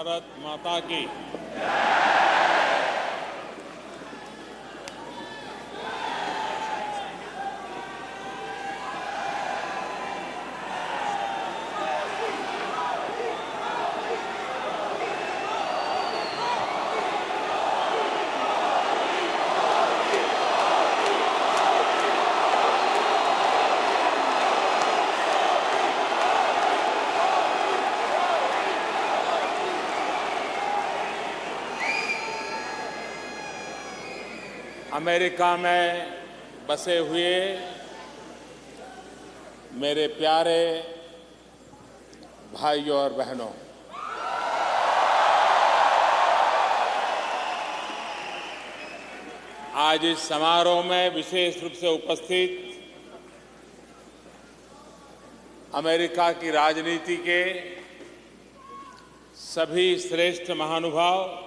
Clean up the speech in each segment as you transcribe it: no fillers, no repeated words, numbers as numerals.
भारत माता की। अमेरिका में बसे हुए मेरे प्यारे भाइयों और बहनों, आज इस समारोह में विशेष रूप से उपस्थित अमेरिका की राजनीति के सभी श्रेष्ठ महानुभाव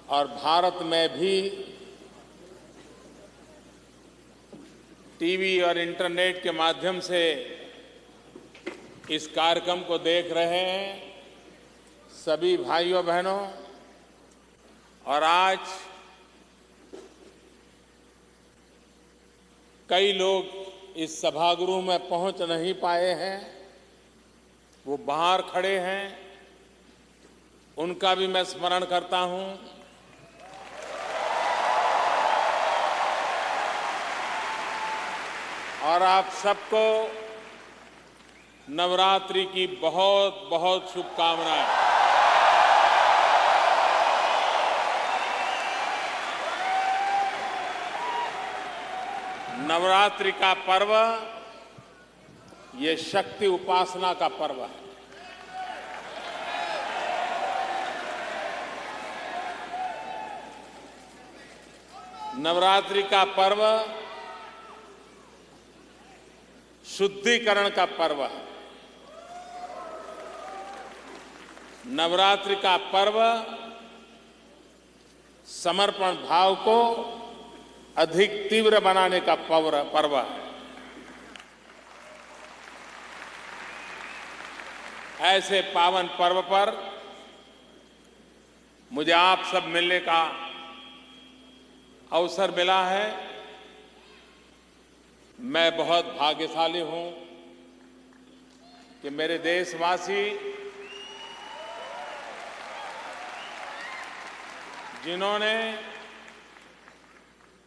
और भारत में भी टीवी और इंटरनेट के माध्यम से इस कार्यक्रम को देख रहे हैं सभी भाइयों बहनों, और आज कई लोग इस सभागृह में पहुंच नहीं पाए हैं, वो बाहर खड़े हैं, उनका भी मैं स्मरण करता हूं। और आप सबको नवरात्रि की बहुत बहुत शुभकामनाएं। नवरात्रि का पर्व ये शक्ति उपासना का पर्व है। नवरात्रि का पर्व शुद्धिकरण का पर्व है। नवरात्रि का पर्व समर्पण भाव को अधिक तीव्र बनाने का पर्व है। ऐसे पावन पर्व पर मुझे आप सब मिलने का अवसर मिला है। मैं बहुत भाग्यशाली हूं कि मेरे देशवासी जिन्होंने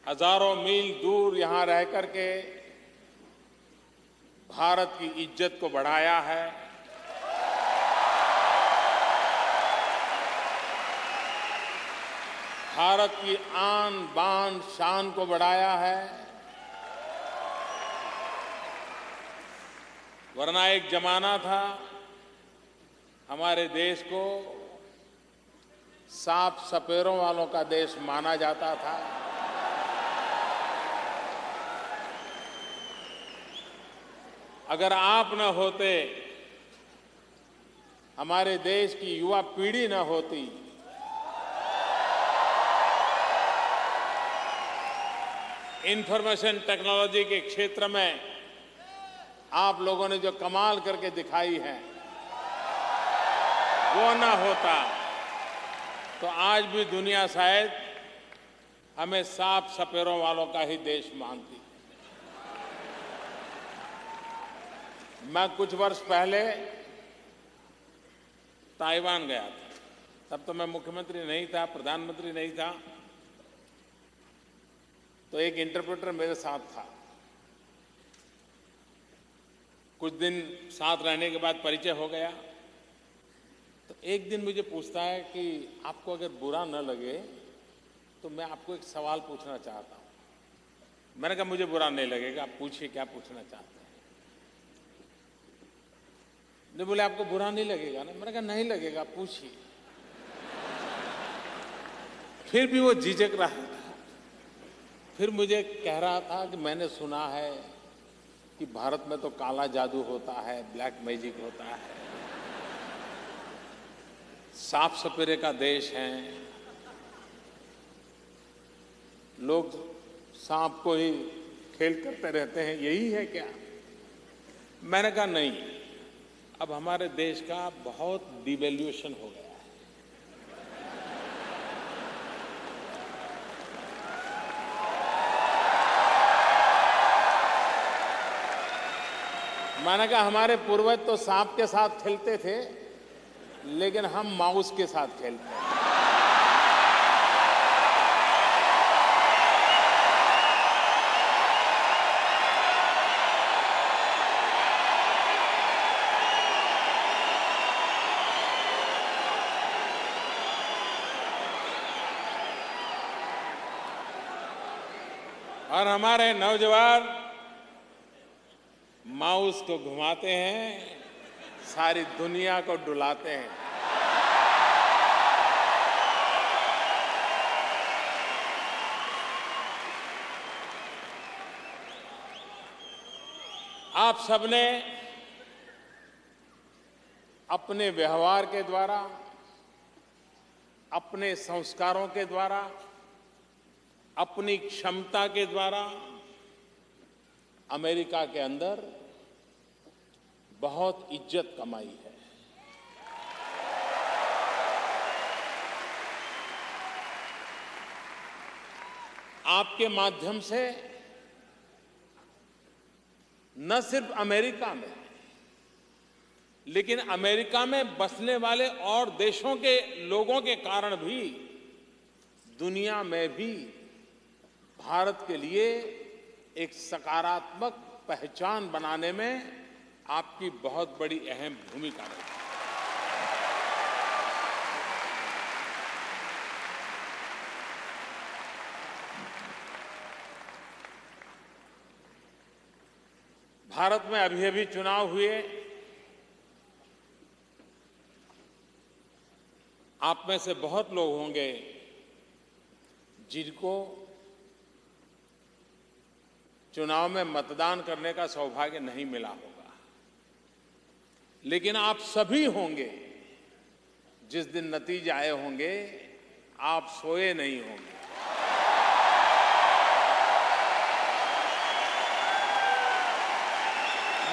हजारों मील दूर यहां रह करके भारत की इज्जत को बढ़ाया है, भारत की आन बान शान को बढ़ाया है। वरना एक जमाना था हमारे देश को सांप सपेरों वालों का देश माना जाता था। अगर आप न होते, हमारे देश की युवा पीढ़ी न होती, इंफॉर्मेशन टेक्नोलॉजी के क्षेत्र में आप लोगों ने जो कमाल करके दिखाई है, वो ना होता तो आज भी दुनिया शायद हमें सांप सपेरों वालों का ही देश मानती। मैं कुछ वर्ष पहले ताइवान गया था। तब तो मैं मुख्यमंत्री नहीं था, प्रधानमंत्री नहीं था, तो एक इंटरप्रेटर मेरे साथ था। कुछ दिन साथ रहने के बाद परिचय हो गया, तो एक दिन मुझे पूछता है कि आपको अगर बुरा न लगे तो मैं आपको एक सवाल पूछना चाहता हूं। मैंने कहा मुझे बुरा नहीं लगेगा, आप पूछिए क्या पूछना चाहते हैं। नहीं, बोले आपको बुरा नहीं लगेगा ना? मैंने कहा नहीं लगेगा, पूछिए। फिर भी वो झिझक रहा था। फिर मुझे कह रहा था कि मैंने सुना है कि भारत में तो काला जादू होता है, ब्लैक मैजिक होता है, सांप सपेरे का देश है, लोग सांप को ही खेल करते रहते हैं, यही है क्या? मैंने कहा नहीं, अब हमारे देश का बहुत डिवैल्यूएशन हो गया है। मैंने कहा हमारे पूर्वज तो सांप के साथ खेलते थे, लेकिन हम माउस के साथ खेलते हैं। और हमारे नौजवान माउस को घुमाते हैं, सारी दुनिया को डुलाते हैं। आप सबने अपने व्यवहार के द्वारा, अपने संस्कारों के द्वारा, अपनी क्षमता के द्वारा अमेरिका के अंदर बहुत इज्जत कमाई है। आपके माध्यम से न सिर्फ अमेरिका में, लेकिन अमेरिका में बसने वाले और देशों के लोगों के कारण भी दुनिया में भी भारत के लिए एक सकारात्मक पहचान बनाने में आपकी बहुत बड़ी अहम भूमिका रही। भारत में अभी चुनाव हुए। आप में से बहुत लोग होंगे जिनको चुनाव में मतदान करने का सौभाग्य नहीं मिला होगा, लेकिन आप सभी होंगे जिस दिन नतीजे आए होंगे आप सोए नहीं होंगे।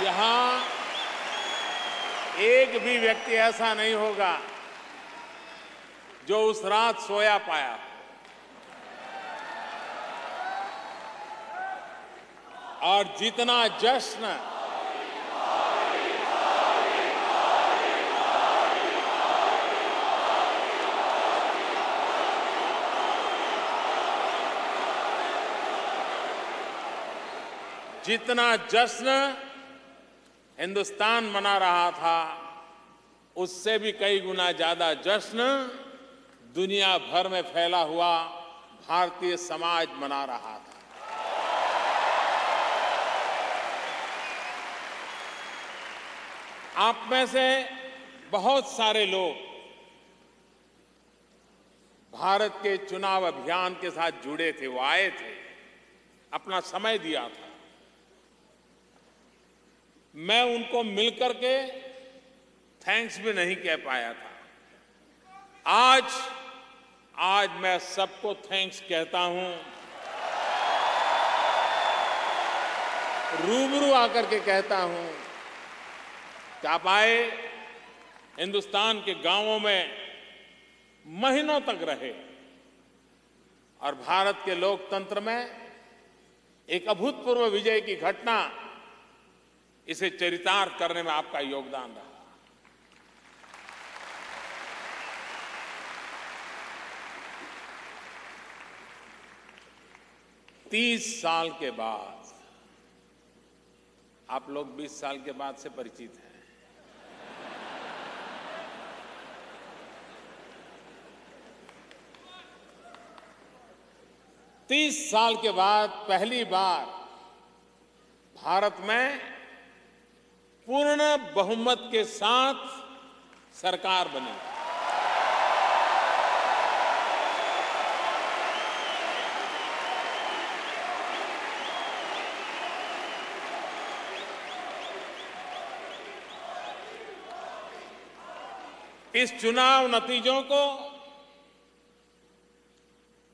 यहां एक भी व्यक्ति ऐसा नहीं होगा जो उस रात सोया पाया। और जितना जश्न हिंदुस्तान मना रहा था, उससे भी कई गुना ज्यादा जश्न दुनिया भर में फैला हुआ भारतीय समाज मना रहा था। आप में से बहुत सारे लोग भारत के चुनाव अभियान के साथ जुड़े थे, वो आए थे, अपना समय दिया था। मैं उनको मिलकर के थैंक्स भी नहीं कह पाया था। आज मैं सबको थैंक्स कहता हूं, रूबरू आकर के कहता हूं कि आप आए, हिंदुस्तान के गांवों में महीनों तक रहे और भारत के लोकतंत्र में एक अभूतपूर्व विजय की घटना, इसे चरितार्थ करने में आपका योगदान रहा। तीस साल के बाद, आप लोग 20 साल के बाद से परिचित हैं, 30 साल के बाद पहली बार भारत में पूर्ण बहुमत के साथ सरकार बनी। इस चुनाव नतीजों को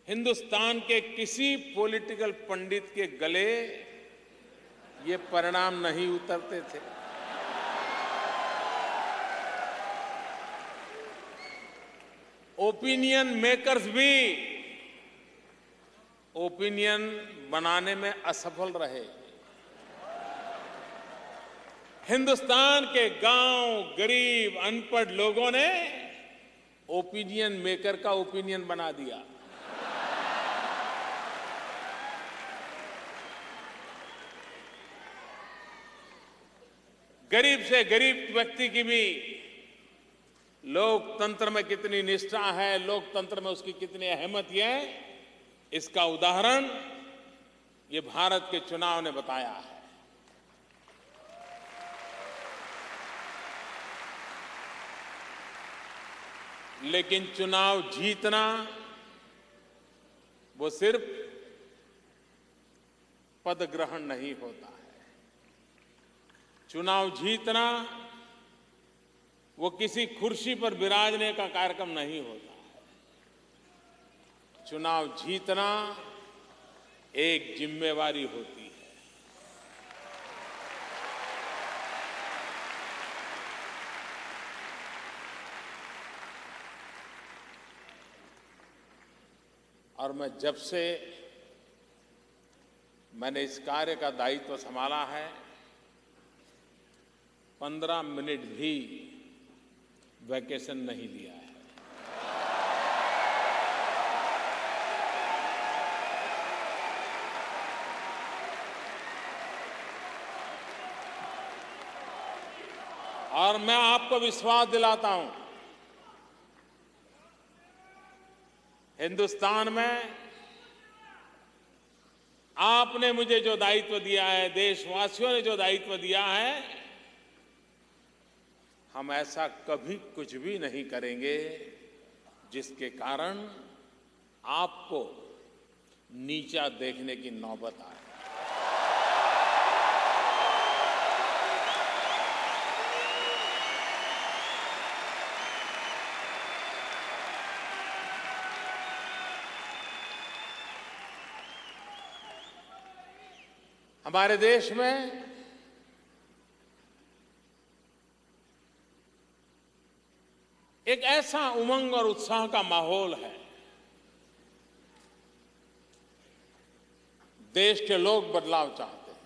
हिंदुस्तान के किसी पॉलिटिकल पंडित के गले ये परिणाम नहीं उतरते थे। ओपिनियन मेकर्स भी ओपिनियन बनाने में असफल रहे। हिंदुस्तान के गांव, गरीब, अनपढ़ लोगों ने ओपिनियन मेकर का ओपिनियन बना दिया। गरीब से गरीब व्यक्ति की भी लोकतंत्र में कितनी निष्ठा है, लोकतंत्र में उसकी कितनी अहमियत है, इसका उदाहरण ये भारत के चुनाव ने बताया है। लेकिन चुनाव जीतना वो सिर्फ पद ग्रहण नहीं होता है। चुनाव जीतना वो किसी कुर्सी पर विराजने का कार्यक्रम नहीं होता है। चुनाव जीतना एक जिम्मेवारी होती है। और मैं जब से मैंने इस कार्य का दायित्व संभाला है, 15 मिनट भी वैकेशन नहीं लिया है। और मैं आपको विश्वास दिलाता हूं, हिंदुस्तान में आपने मुझे जो दायित्व दिया है, देशवासियों ने जो दायित्व दिया है, हम ऐसा कभी कुछ भी नहीं करेंगे जिसके कारण आपको नीचा देखने की नौबत आए। हमारे देश में एक ऐसा उमंग और उत्साह का माहौल है। देश के लोग बदलाव चाहते हैं,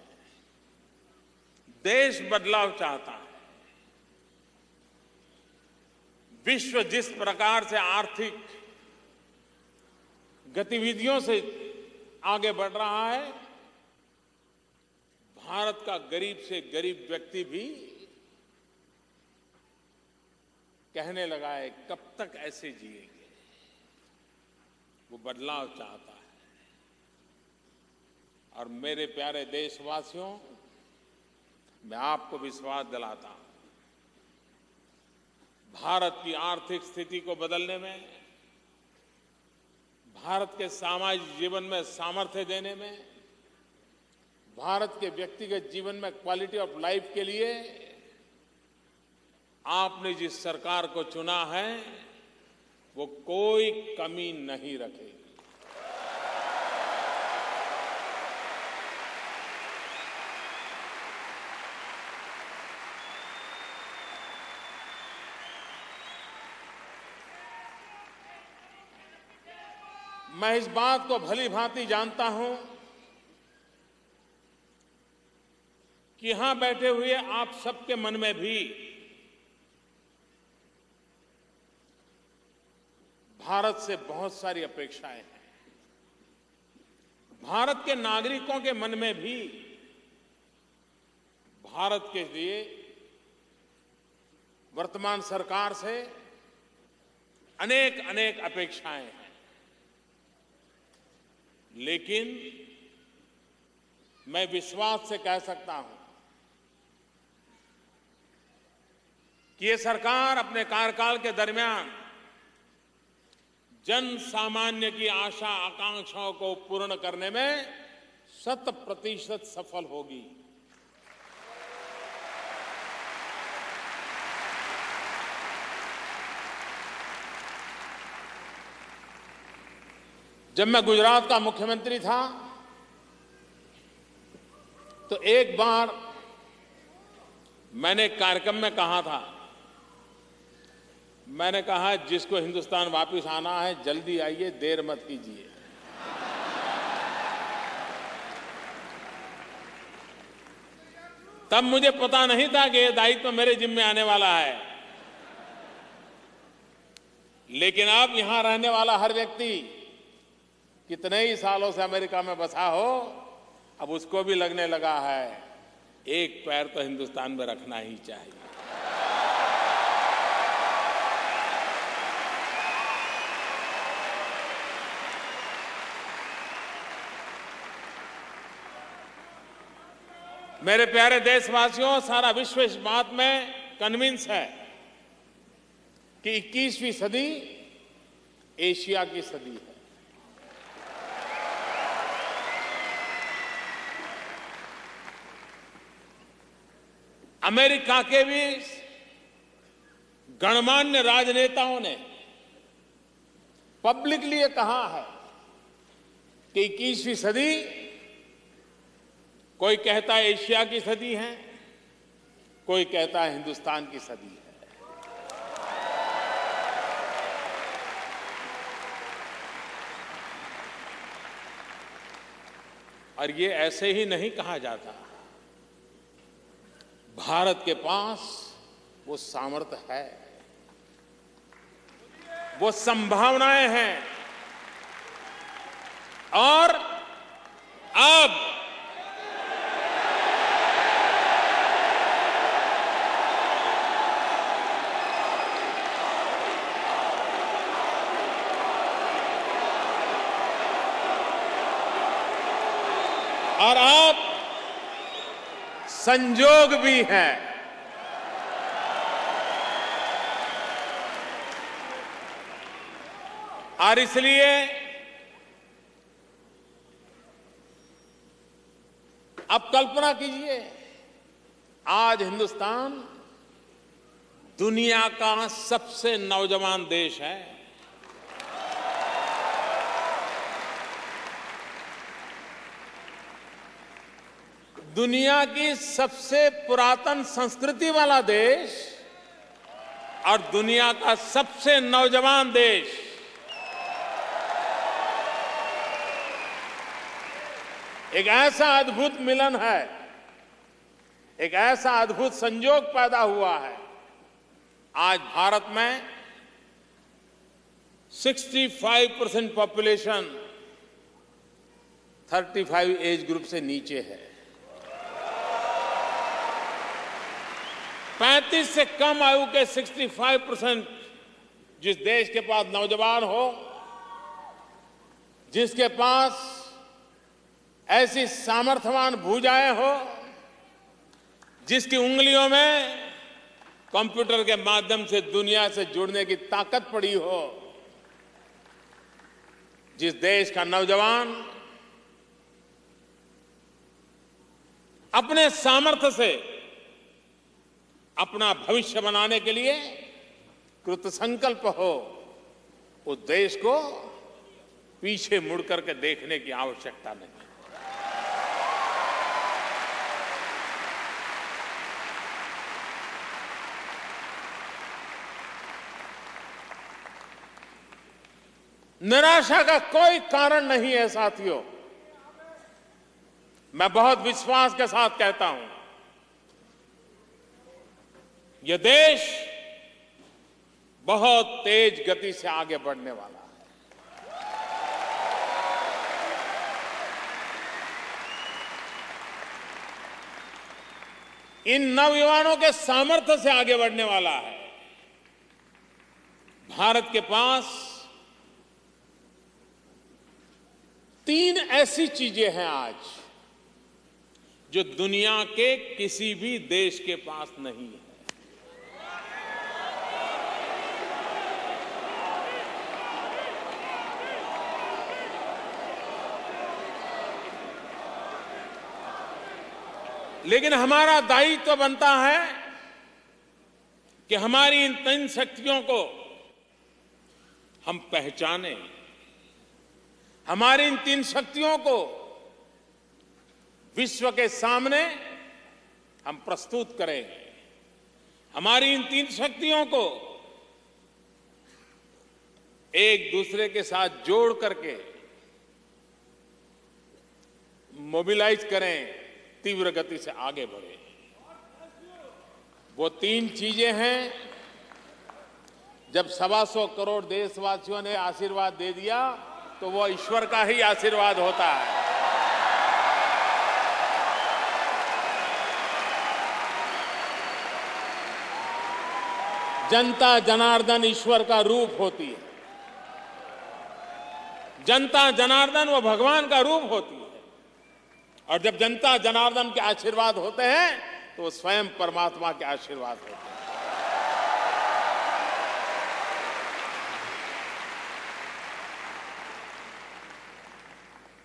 देश बदलाव चाहता है। विश्व जिस प्रकार से आर्थिक गतिविधियों से आगे बढ़ रहा है, भारत का गरीब से गरीब व्यक्ति भी कहने लगा है कब तक ऐसे जिएंगे। वो बदलाव चाहता है। और मेरे प्यारे देशवासियों, मैं आपको विश्वास दिलाता हूं, भारत की आर्थिक स्थिति को बदलने में, भारत के सामाजिक जीवन में सामर्थ्य देने में, भारत के व्यक्तिगत जीवन में क्वालिटी ऑफ लाइफ के लिए आपने जिस सरकार को चुना है वो कोई कमी नहीं रखेगी। मैं इस बात को भली भांति जानता हूं कि यहां बैठे हुए आप सबके मन में भी भारत से बहुत सारी अपेक्षाएं हैं। भारत के नागरिकों के मन में भी भारत के लिए वर्तमान सरकार से अनेक अनेक अपेक्षाएं हैं। लेकिन मैं विश्वास से कह सकता हूं कि ये सरकार अपने कार्यकाल के दरमियान जन सामान्य की आशा आकांक्षाओं को पूर्ण करने में 100% सफल होगी। जब मैं गुजरात का मुख्यमंत्री था तो एक बार मैंने एक कार्यक्रम में कहा था मैंने कहा जिसको हिंदुस्तान वापस आना है जल्दी आइए, देर मत कीजिए। तब मुझे पता नहीं था कि यह दायित्व मेरे जिम्मे आने वाला है, लेकिन अब यहां रहने वाला हर व्यक्ति कितने ही सालों से अमेरिका में बसा हो, अब उसको भी लगने लगा है एक पैर तो हिंदुस्तान में रखना ही चाहिए। मेरे प्यारे देशवासियों, सारा विश्व इस बात में कन्विंस है कि 21वीं सदी एशिया की सदी है। अमेरिका के भी गणमान्य राजनेताओं ने पब्लिकली ये कहा है कि 21वीं सदी, कोई कहता है एशिया की सदी है, कोई कहता है हिंदुस्तान की सदी है। और ये ऐसे ही नहीं कहा जाता। भारत के पास वो सामर्थ्य है, वो संभावनाएं हैं, और अब संजोग भी है। और इसलिए अब कल्पना कीजिए, आज हिंदुस्तान दुनिया का सबसे नौजवान देश है। दुनिया की सबसे पुरातन संस्कृति वाला देश और दुनिया का सबसे नौजवान देश। एक ऐसा अद्भुत मिलन है, एक ऐसा अद्भुत संयोग पैदा हुआ है। आज भारत में 65% पॉपुलेशन 35 एज ग्रुप से नीचे है। 35 से कम आयु के 65% जिस देश के पास नौजवान हो, जिसके पास ऐसी सामर्थ्यवान भुजाएं हो, जिसकी उंगलियों में कंप्यूटर के माध्यम से दुनिया से जुड़ने की ताकत पड़ी हो, जिस देश का नौजवान अपने सामर्थ्य से अपना भविष्य बनाने के लिए कृतसंकल्प हो, उस देश को पीछे मुड़ करके देखने की आवश्यकता नहीं। निराशा का कोई कारण नहीं है साथियों। मैं बहुत विश्वास के साथ कहता हूं, यह देश बहुत तेज गति से आगे बढ़ने वाला है। इन नौजवानों के सामर्थ्य से आगे बढ़ने वाला है। भारत के पास 3 ऐसी चीजें हैं आज जो दुनिया के किसी भी देश के पास नहीं है। लेकिन हमारा दायित्व बनता है कि हमारी इन 3 शक्तियों को हम पहचानें, हमारी इन 3 शक्तियों को विश्व के सामने हम प्रस्तुत करें, हमारी इन 3 शक्तियों को एक दूसरे के साथ जोड़ करके मोबिलाइज करें, तीव्र गति से आगे बढ़े। वो 3 चीजें हैं। जब 125 करोड़ देशवासियों ने आशीर्वाद दे दिया तो वो ईश्वर का ही आशीर्वाद होता है। जनता जनार्दन ईश्वर का रूप होती है। जनता जनार्दन वो भगवान का रूप होती है। और जब जनता जनार्दन के आशीर्वाद होते हैं तो वो स्वयं परमात्मा के आशीर्वाद होते हैं।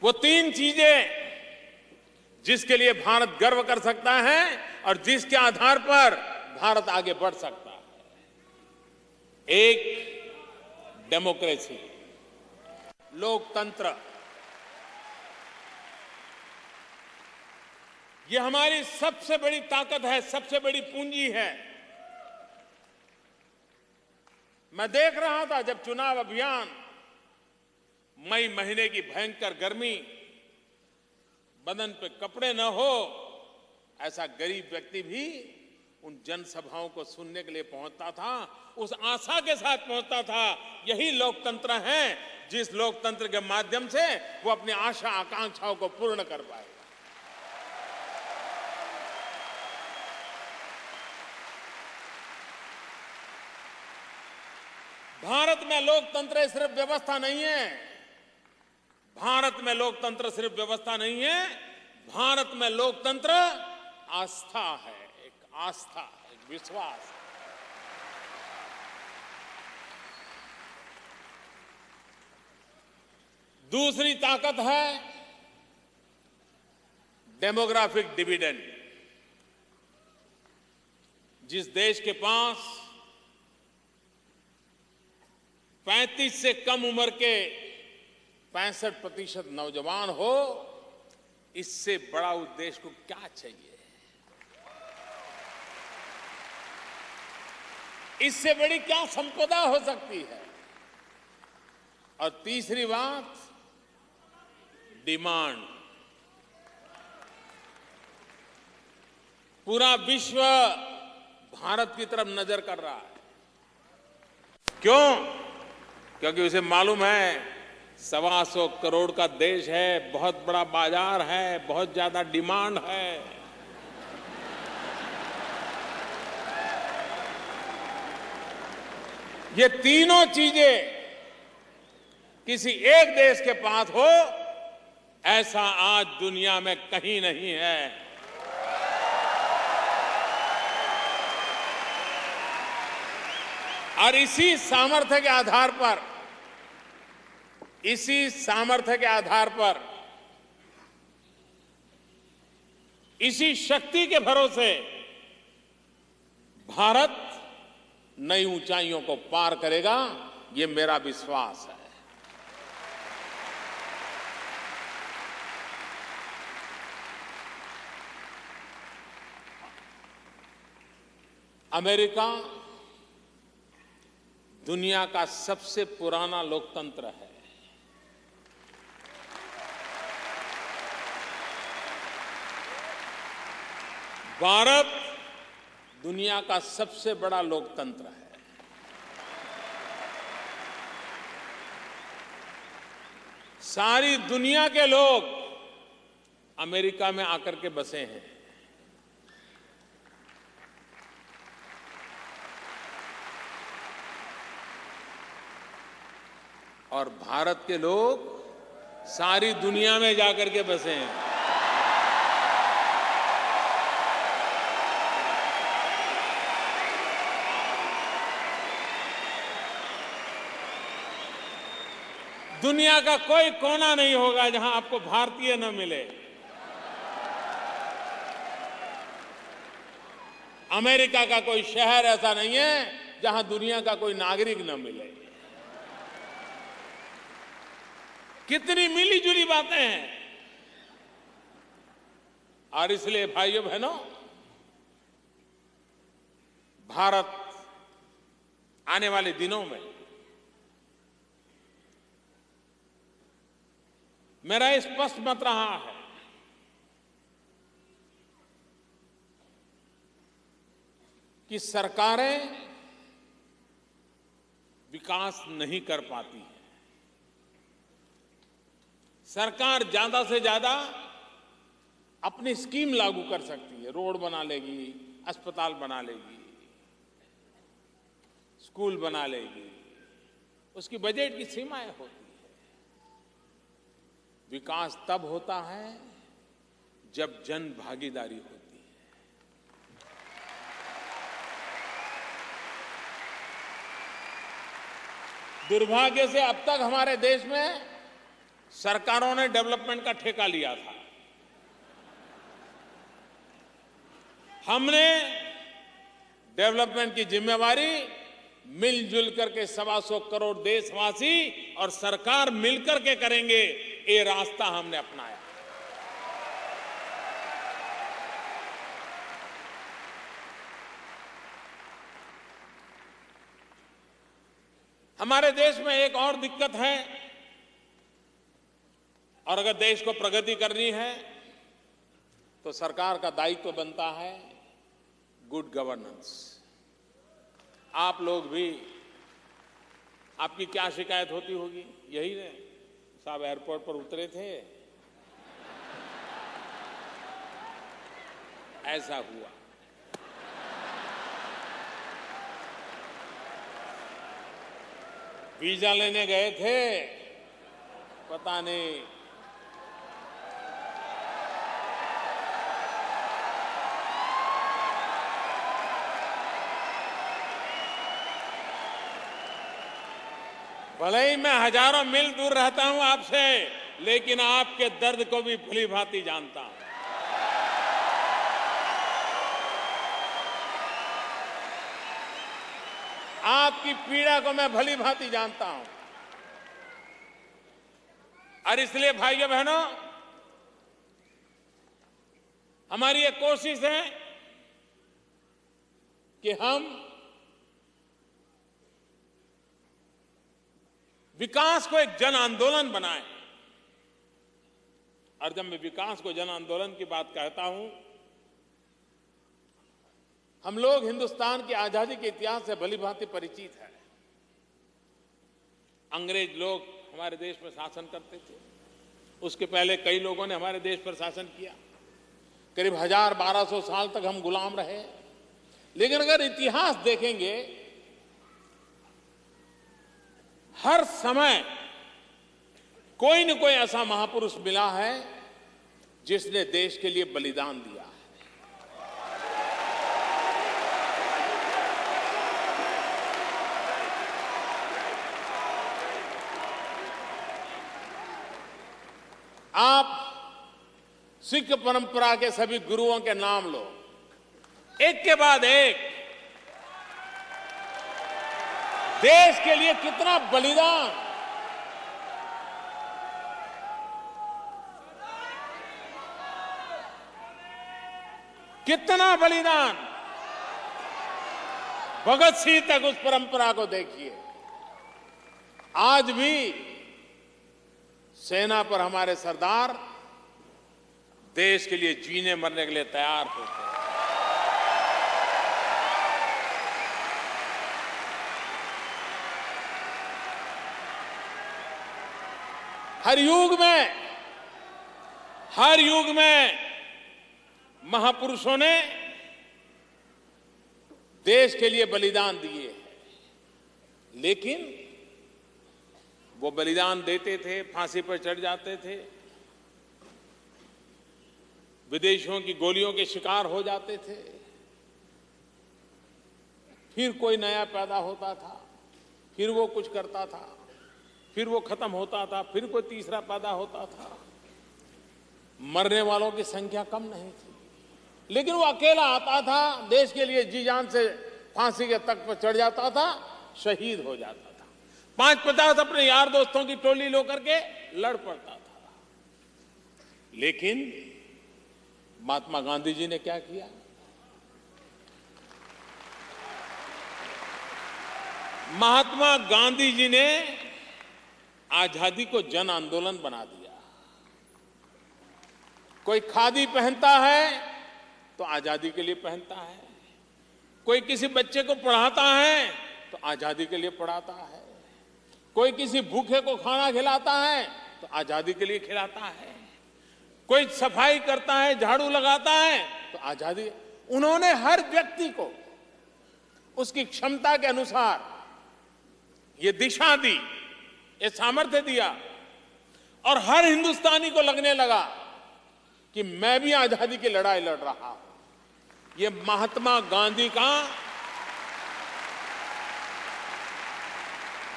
वो 3 चीजें जिसके लिए भारत गर्व कर सकता है और जिसके आधार पर भारत आगे बढ़ सकता है। एक, डेमोक्रेसी, लोकतंत्र। ये हमारी सबसे बड़ी ताकत है, सबसे बड़ी पूंजी है। मैं देख रहा था जब चुनाव अभियान, मई महीने की भयंकर गर्मी, बदन पे कपड़े न हो ऐसा गरीब व्यक्ति भी उन जनसभाओं को सुनने के लिए पहुंचता था, उस आशा के साथ पहुंचता था यही लोकतंत्र है जिस लोकतंत्र के माध्यम से वो अपनी आशा आकांक्षाओं को पूर्ण कर पाए। भारत में लोकतंत्र सिर्फ व्यवस्था नहीं है। भारत में लोकतंत्र सिर्फ व्यवस्था नहीं है। भारत में लोकतंत्र आस्था है, एक आस्था, एक विश्वास। दूसरी ताकत है डेमोग्राफिक डिविडेंड। जिस देश के पास 35 से कम उम्र के 65% नौजवान हो, इससे बड़ा उस देश को क्या चाहिए? इससे बड़ी क्या संपदा हो सकती है? और तीसरी बात, डिमांड। पूरा विश्व भारत की तरफ नजर कर रहा है। क्यों? क्योंकि उसे मालूम है 125 करोड़ का देश है, बहुत बड़ा बाजार है, बहुत ज्यादा डिमांड है। ये तीनों चीजें किसी एक देश के पास हो, ऐसा आज दुनिया में कहीं नहीं है। और इसी सामर्थ्य के आधार पर, इसी सामर्थ्य के आधार पर, इसी शक्ति के भरोसे भारत नई ऊंचाइयों को पार करेगा, ये मेरा विश्वास है। अमेरिका दुनिया का सबसे पुराना लोकतंत्र है। भारत दुनिया का सबसे बड़ा लोकतंत्र है। सारी दुनिया के लोग अमेरिका में आकर के बसे हैं। और भारत के लोग सारी दुनिया में जाकर के बसे हैं। दुनिया का कोई कोना नहीं होगा जहां आपको भारतीय न मिले। अमेरिका का कोई शहर ऐसा नहीं है जहां दुनिया का कोई नागरिक न मिले। कितनी मिली जुली बातें हैं। और इसलिए भाइयों बहनों, भारत आने वाले दिनों में मेरा स्पष्ट मत रहा है कि सरकारें विकास नहीं कर पाती हैं। सरकार ज्यादा से ज्यादा अपनी स्कीम लागू कर सकती है, रोड बना लेगी, अस्पताल बना लेगी, स्कूल बना लेगी, उसकी बजट की सीमाएं होती है। विकास तब होता है जब जन भागीदारी होती है। दुर्भाग्य से अब तक हमारे देश में सरकारों ने डेवलपमेंट का ठेका लिया था। हमने डेवलपमेंट की जिम्मेवारी मिलजुल करके 125 करोड़ देशवासी और सरकार मिलकर के करेंगे, ये रास्ता हमने अपनाया। हमारे देश में एक और दिक्कत है, और अगर देश को प्रगति करनी है तो सरकार का दायित्व बनता है गुड गवर्नेंस। आप लोग भी, आपकी क्या शिकायत होती होगी? यही ने साहब एयरपोर्ट पर उतरे थे, ऐसा हुआ। वीजा लेने गए थे, पता नहीं भले ही मैं हजारों मील दूर रहता हूं आपसे, लेकिन आपके दर्द को भी भली भांति जानता हूं। आपकी पीड़ा को मैं भली भांति जानता हूं। और इसलिए भाइयों बहनों, हमारी ये कोशिश है कि हम विकास को एक जन आंदोलन बनाएं। और जब मैं विकास को जन आंदोलन की बात कहता हूं, हम लोग हिंदुस्तान की आजादी के इतिहास से भली भांति परिचित है। अंग्रेज लोग हमारे देश में शासन करते थे, उसके पहले कई लोगों ने हमारे देश पर शासन किया। करीब 1000-1200 साल तक हम गुलाम रहे। लेकिन अगर इतिहास देखेंगे, हर समय कोई न कोई ऐसा महापुरुष मिला है जिसने देश के लिए बलिदान दिया है। आप सिख परंपरा के सभी गुरुओं के नाम लो, एक के बाद एक देश के लिए कितना बलिदान, कितना बलिदान। भगत सिंह तक उस परंपरा को देखिए। आज भी सेना पर हमारे सरदार देश के लिए जीने मरने के लिए तैयार होते हैं। हर युग में महापुरुषों ने देश के लिए बलिदान दिए हैं। लेकिन वो बलिदान देते थे, फांसी पर चढ़ जाते थे, विदेशियों की गोलियों के शिकार हो जाते थे, फिर कोई नया पैदा होता था, फिर वो कुछ करता था, फिर वो खत्म होता था, फिर कोई तीसरा पैदा होता था। मरने वालों की संख्या कम नहीं थी, लेकिन वो अकेला आता था, देश के लिए जी जान से फांसी के तख्त पर चढ़ जाता था, शहीद हो जाता था। 5-50 अपने यार दोस्तों की टोली लेकर के लड़ पड़ता था। लेकिन महात्मा गांधी जी ने क्या किया? महात्मा गांधी जी ने आजादी को जन आंदोलन बना दिया। कोई खादी पहनता है तो आजादी के लिए पहनता है, कोई किसी बच्चे को पढ़ाता है तो आजादी के लिए पढ़ाता है, कोई किसी भूखे को खाना खिलाता है तो आजादी के लिए खिलाता है, कोई सफाई करता है, झाड़ू लगाता है तो आजादी। उन्होंने हर व्यक्ति को उसकी क्षमता के अनुसार ये दिशा दी, ये सामर्थ्य दिया, और हर हिंदुस्तानी को लगने लगा कि मैं भी आजादी की लड़ाई लड़ रहा हूं। ये महात्मा गांधी का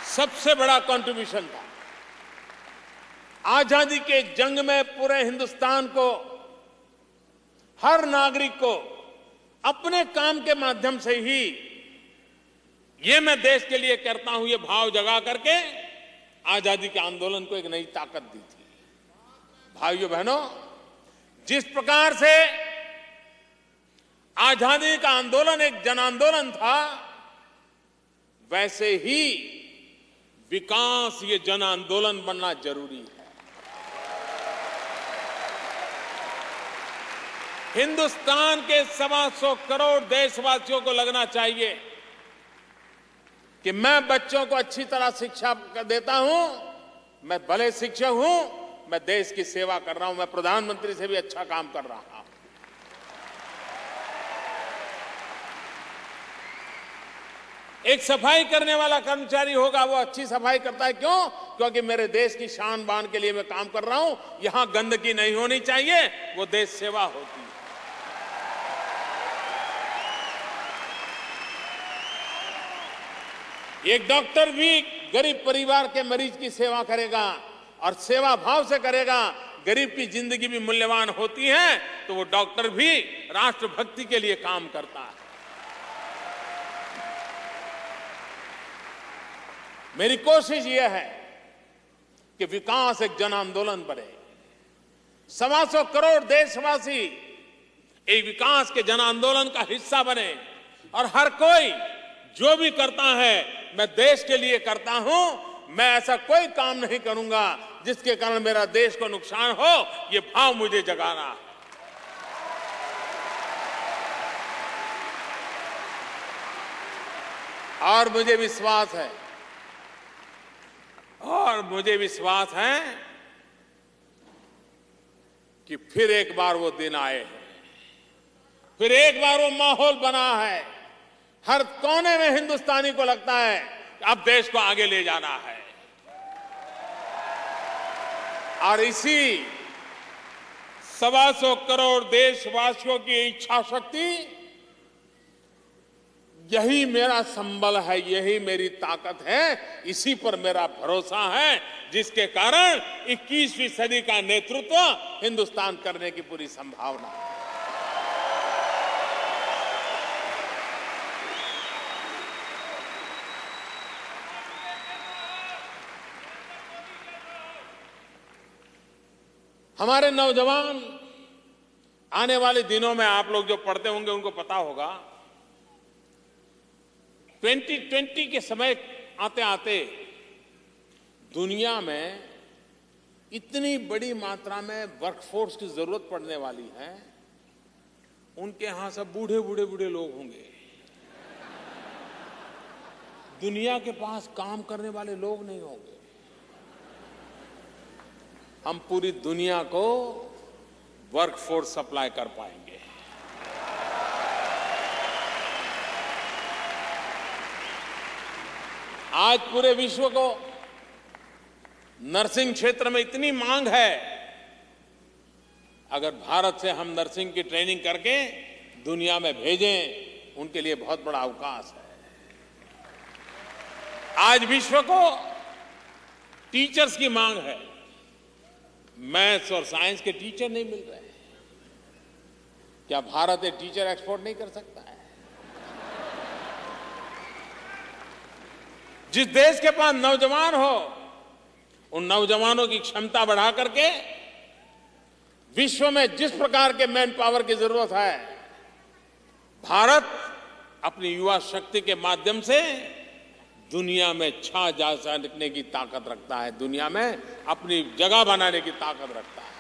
सबसे बड़ा कंट्रीब्यूशन था। आजादी के जंग में पूरे हिंदुस्तान को, हर नागरिक को अपने काम के माध्यम से ही ये मैं देश के लिए करता हूं, ये भाव जगा करके आजादी के आंदोलन को एक नई ताकत दी थी। भाइयों बहनों, जिस प्रकार से आजादी का आंदोलन एक जन आंदोलन था, वैसे ही विकास ये जन आंदोलन बनना जरूरी है। हिंदुस्तान के 125 करोड़ देशवासियों को लगना चाहिए कि मैं बच्चों को अच्छी तरह शिक्षा देता हूं, मैं भले शिक्षक हूं, मैं देश की सेवा कर रहा हूं, मैं प्रधानमंत्री से भी अच्छा काम कर रहा हूं। एक सफाई करने वाला कर्मचारी होगा, वो अच्छी सफाई करता है, क्यों? क्योंकि मेरे देश की शान बान के लिए मैं काम कर रहा हूं, यहां गंदगी नहीं होनी चाहिए, वो देश सेवा होती है। एक डॉक्टर भी गरीब परिवार के मरीज की सेवा करेगा और सेवा भाव से करेगा, गरीब की जिंदगी भी मूल्यवान होती है, तो वो डॉक्टर भी राष्ट्रभक्ति के लिए काम करता है। मेरी कोशिश यह है कि विकास एक जन आंदोलन बने, 125 करोड़ देशवासी एक विकास के जन आंदोलन का हिस्सा बने, और हर कोई जो भी करता है मैं देश के लिए करता हूं, मैं ऐसा कोई काम नहीं करूंगा जिसके कारण मेरा देश को नुकसान हो, ये भाव मुझे जगाना है। और मुझे विश्वास है कि फिर एक बार वो दिन आए हैं, फिर एक बार वो माहौल बना है। हर कोने में हिंदुस्तानी को लगता है कि अब देश को आगे ले जाना है, और इसी 125 करोड़ देशवासियों की इच्छा शक्ति, यही मेरा संबल है, यही मेरी ताकत है, इसी पर मेरा भरोसा है, जिसके कारण 21वीं सदी का नेतृत्व हिंदुस्तान करने की पूरी संभावना है। हमारे नौजवान, आने वाले दिनों में आप लोग जो पढ़ते होंगे उनको पता होगा, 2020 के समय आते आते दुनिया में इतनी बड़ी मात्रा में वर्कफोर्स की जरूरत पड़ने वाली है, उनके यहां सब बूढ़े बूढ़े बूढ़े लोग होंगे। दुनिया के पास काम करने वाले लोग नहीं होंगे। हम पूरी दुनिया को वर्कफोर्स सप्लाई कर पाएंगे। आज पूरे विश्व को नर्सिंग क्षेत्र में इतनी मांग है, अगर भारत से हम नर्सिंग की ट्रेनिंग करके दुनिया में भेजें, उनके लिए बहुत बड़ा अवकाश है। आज विश्व को टीचर्स की मांग है, मैथ्स और साइंस के टीचर नहीं मिल रहे। क्या भारत एक टीचर एक्सपोर्ट नहीं कर सकता है? जिस देश के पास नौजवान हो, उन नौजवानों की क्षमता बढ़ा करके विश्व में जिस प्रकार के मैन पावर की जरूरत है, भारत अपनी युवा शक्ति के माध्यम से दुनिया में छा जा सकने की ताकत रखता है, दुनिया में अपनी जगह बनाने की ताकत रखता है।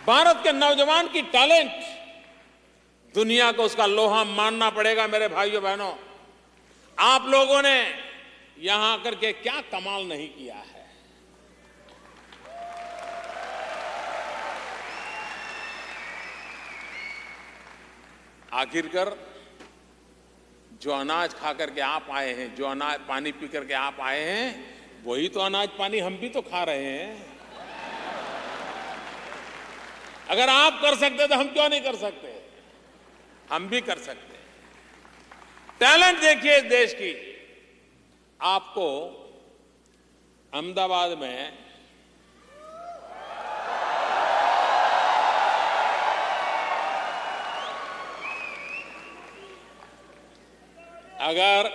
भारत के नौजवान की टैलेंट दुनिया को उसका लोहा मानना पड़ेगा। मेरे भाइयों बहनों, आप लोगों ने यहां आकर के क्या कमाल नहीं किया है। आखिरकार जो अनाज खा करके आप आए हैं, जो अनाज पानी पी करके आप आए हैं, वही तो अनाज पानी हम भी तो खा रहे हैं। अगर आप कर सकते तो हम क्यों नहीं कर सकते? हम भी कर सकते हैं। टैलेंट देखिए इस देश की। आपको अहमदाबाद में अगर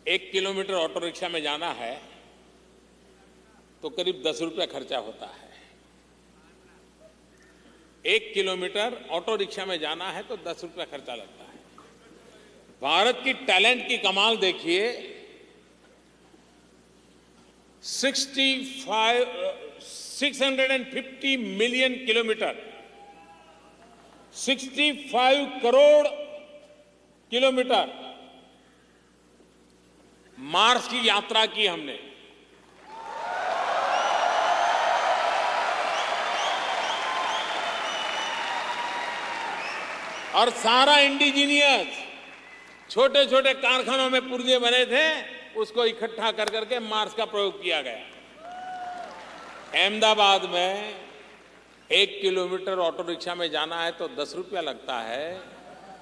1 किलोमीटर ऑटो रिक्शा में जाना है तो करीब 10 रुपया खर्चा होता है। 1 किलोमीटर ऑटो रिक्शा में जाना है तो 10 रुपया खर्चा लगता है। भारत की टैलेंट की कमाल देखिए। 650 million kilometre, 65 crore kilometre Mars की यात्रा की हमने। और सारा इंडिजीनियस छोटे छोटे कारखानों में पुर्जे बने थे, उसको इकट्ठा कर करके मार्स का प्रयोग किया गया। अहमदाबाद में 1 किलोमीटर ऑटो रिक्शा में जाना है तो 10 रुपया लगता है।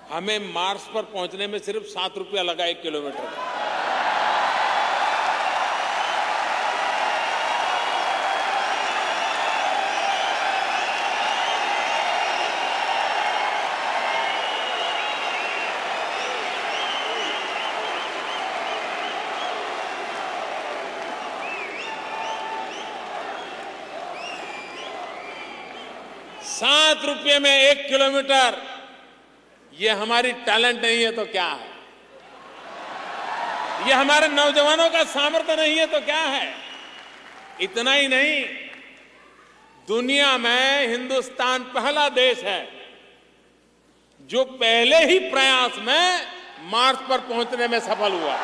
हमें मार्स पर पहुंचने में सिर्फ 7 रुपया लगा 1 किलोमीटर का। ₹7 में 1 किलोमीटर, ये हमारी टैलेंट नहीं है तो क्या है? ये हमारे नौजवानों का सामर्थ्य नहीं है तो क्या है? इतना ही नहीं, दुनिया में हिंदुस्तान पहला देश है जो पहले ही प्रयास में मार्स पर पहुंचने में सफल हुआ।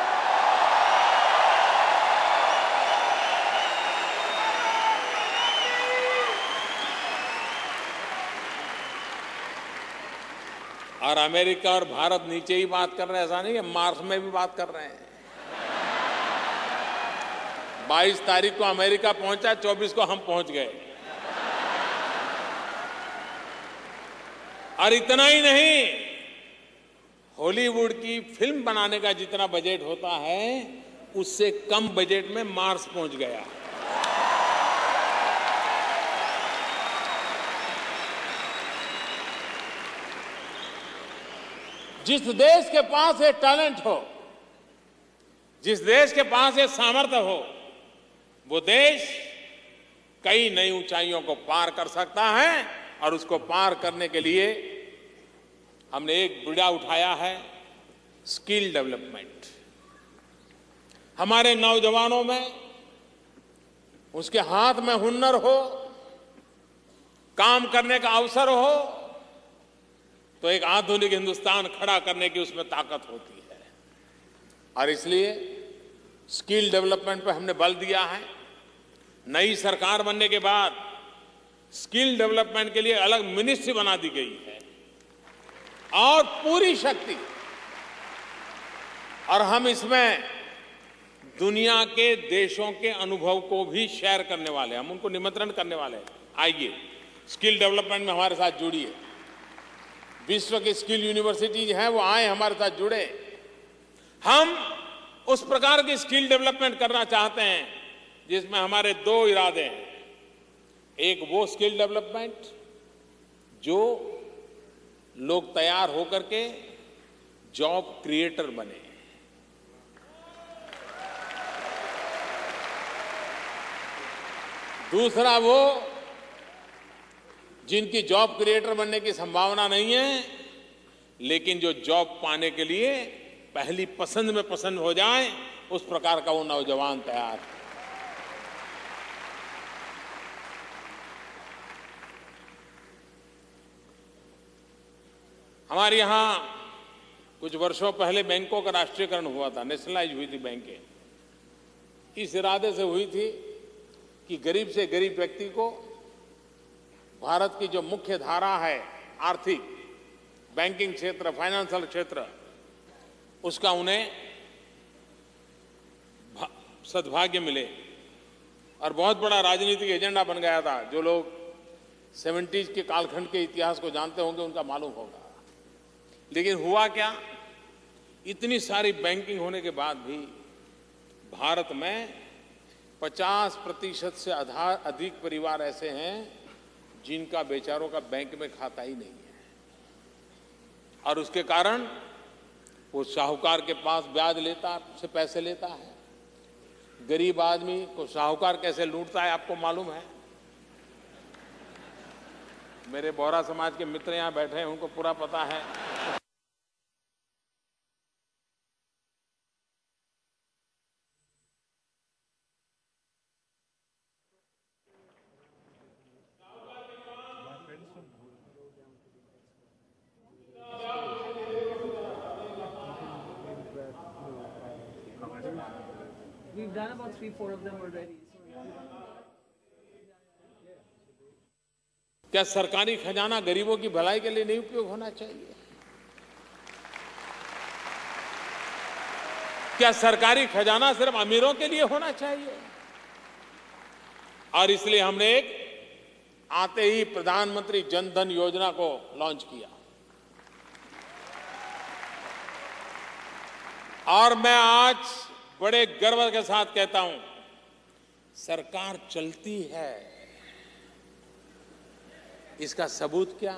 और अमेरिका और भारत नीचे ही बात कर रहे हैं, ऐसा नहीं है, मार्स में भी बात कर रहे हैं। 22 तारीख को अमेरिका पहुंचा, 24 को हम पहुंच गए। और इतना ही नहीं, हॉलीवुड की फिल्म बनाने का जितना बजट होता है उससे कम बजट में मार्स पहुंच गया। जिस देश के पास ये टैलेंट हो, जिस देश के पास ये सामर्थ्य हो, वो देश कई नई ऊंचाइयों को पार कर सकता है। और उसको पार करने के लिए हमने एक बीड़ा उठाया है, स्किल डेवलपमेंट। हमारे नौजवानों में उसके हाथ में हुनर हो, काम करने का अवसर हो, तो एक आधुनिक हिंदुस्तान खड़ा करने की उसमें ताकत होती है। और इसलिए स्किल डेवलपमेंट पर हमने बल दिया है। नई सरकार बनने के बाद स्किल डेवलपमेंट के लिए अलग मिनिस्ट्री बना दी गई है और पूरी शक्ति। और हम इसमें दुनिया के देशों के अनुभव को भी शेयर करने वाले हैं, हम उनको निमंत्रण करने वाले हैं, आइए स्किल डेवलपमेंट में हमारे साथ जुड़िए। विश्व की स्किल यूनिवर्सिटीज हैं, वो आए हमारे साथ जुड़े। हम उस प्रकार की स्किल डेवलपमेंट करना चाहते हैं जिसमें हमारे 2 इरादे हैं। एक वो स्किल डेवलपमेंट जो लोग तैयार होकर के जॉब क्रिएटर बने, दूसरा वो जिनकी जॉब क्रिएटर बनने की संभावना नहीं है, लेकिन जो जॉब पाने के लिए पहली पसंद में पसंद हो जाए, उस प्रकार का वो नौजवान तैयार है। हमारे यहाँ कुछ वर्षों पहले बैंकों का राष्ट्रीयकरण हुआ था, नेशनलाइज हुई थी बैंकें। इस इरादे से हुई थी कि गरीब से गरीब व्यक्ति को भारत की जो मुख्य धारा है आर्थिक, बैंकिंग क्षेत्र, फाइनेंशियल क्षेत्र, उसका उन्हें सद्भाग्य मिले। और बहुत बड़ा राजनीतिक एजेंडा बन गया था। जो लोग 70s के कालखंड के इतिहास को जानते होंगे उनका मालूम होगा। लेकिन हुआ क्या, इतनी सारी बैंकिंग होने के बाद भी भारत में 50% से अधिक परिवार ऐसे हैं जिनका बेचारों का बैंक में खाता ही नहीं है। और उसके कारण वो साहूकार के पास ब्याज लेता से पैसे लेता है। गरीब आदमी को साहूकार कैसे लूटता है आपको मालूम है। मेरे बोहरा समाज के मित्र यहाँ बैठे हैं, उनको पूरा पता है। We've done about 3-4 of them already. क्या सरकारी खजाना गरीबों की भलाई के लिए नहीं उपयोग होना चाहिए? क्या सरकारी खजाना सिर्फ अमीरों के लिए होना चाहिए? और इसलिए हमने एक आते ही प्रधानमंत्री जन धन योजना को लॉन्च किया। और मैं आज बड़े गर्व के साथ कहता हूं, सरकार चलती है। इसका सबूत क्या?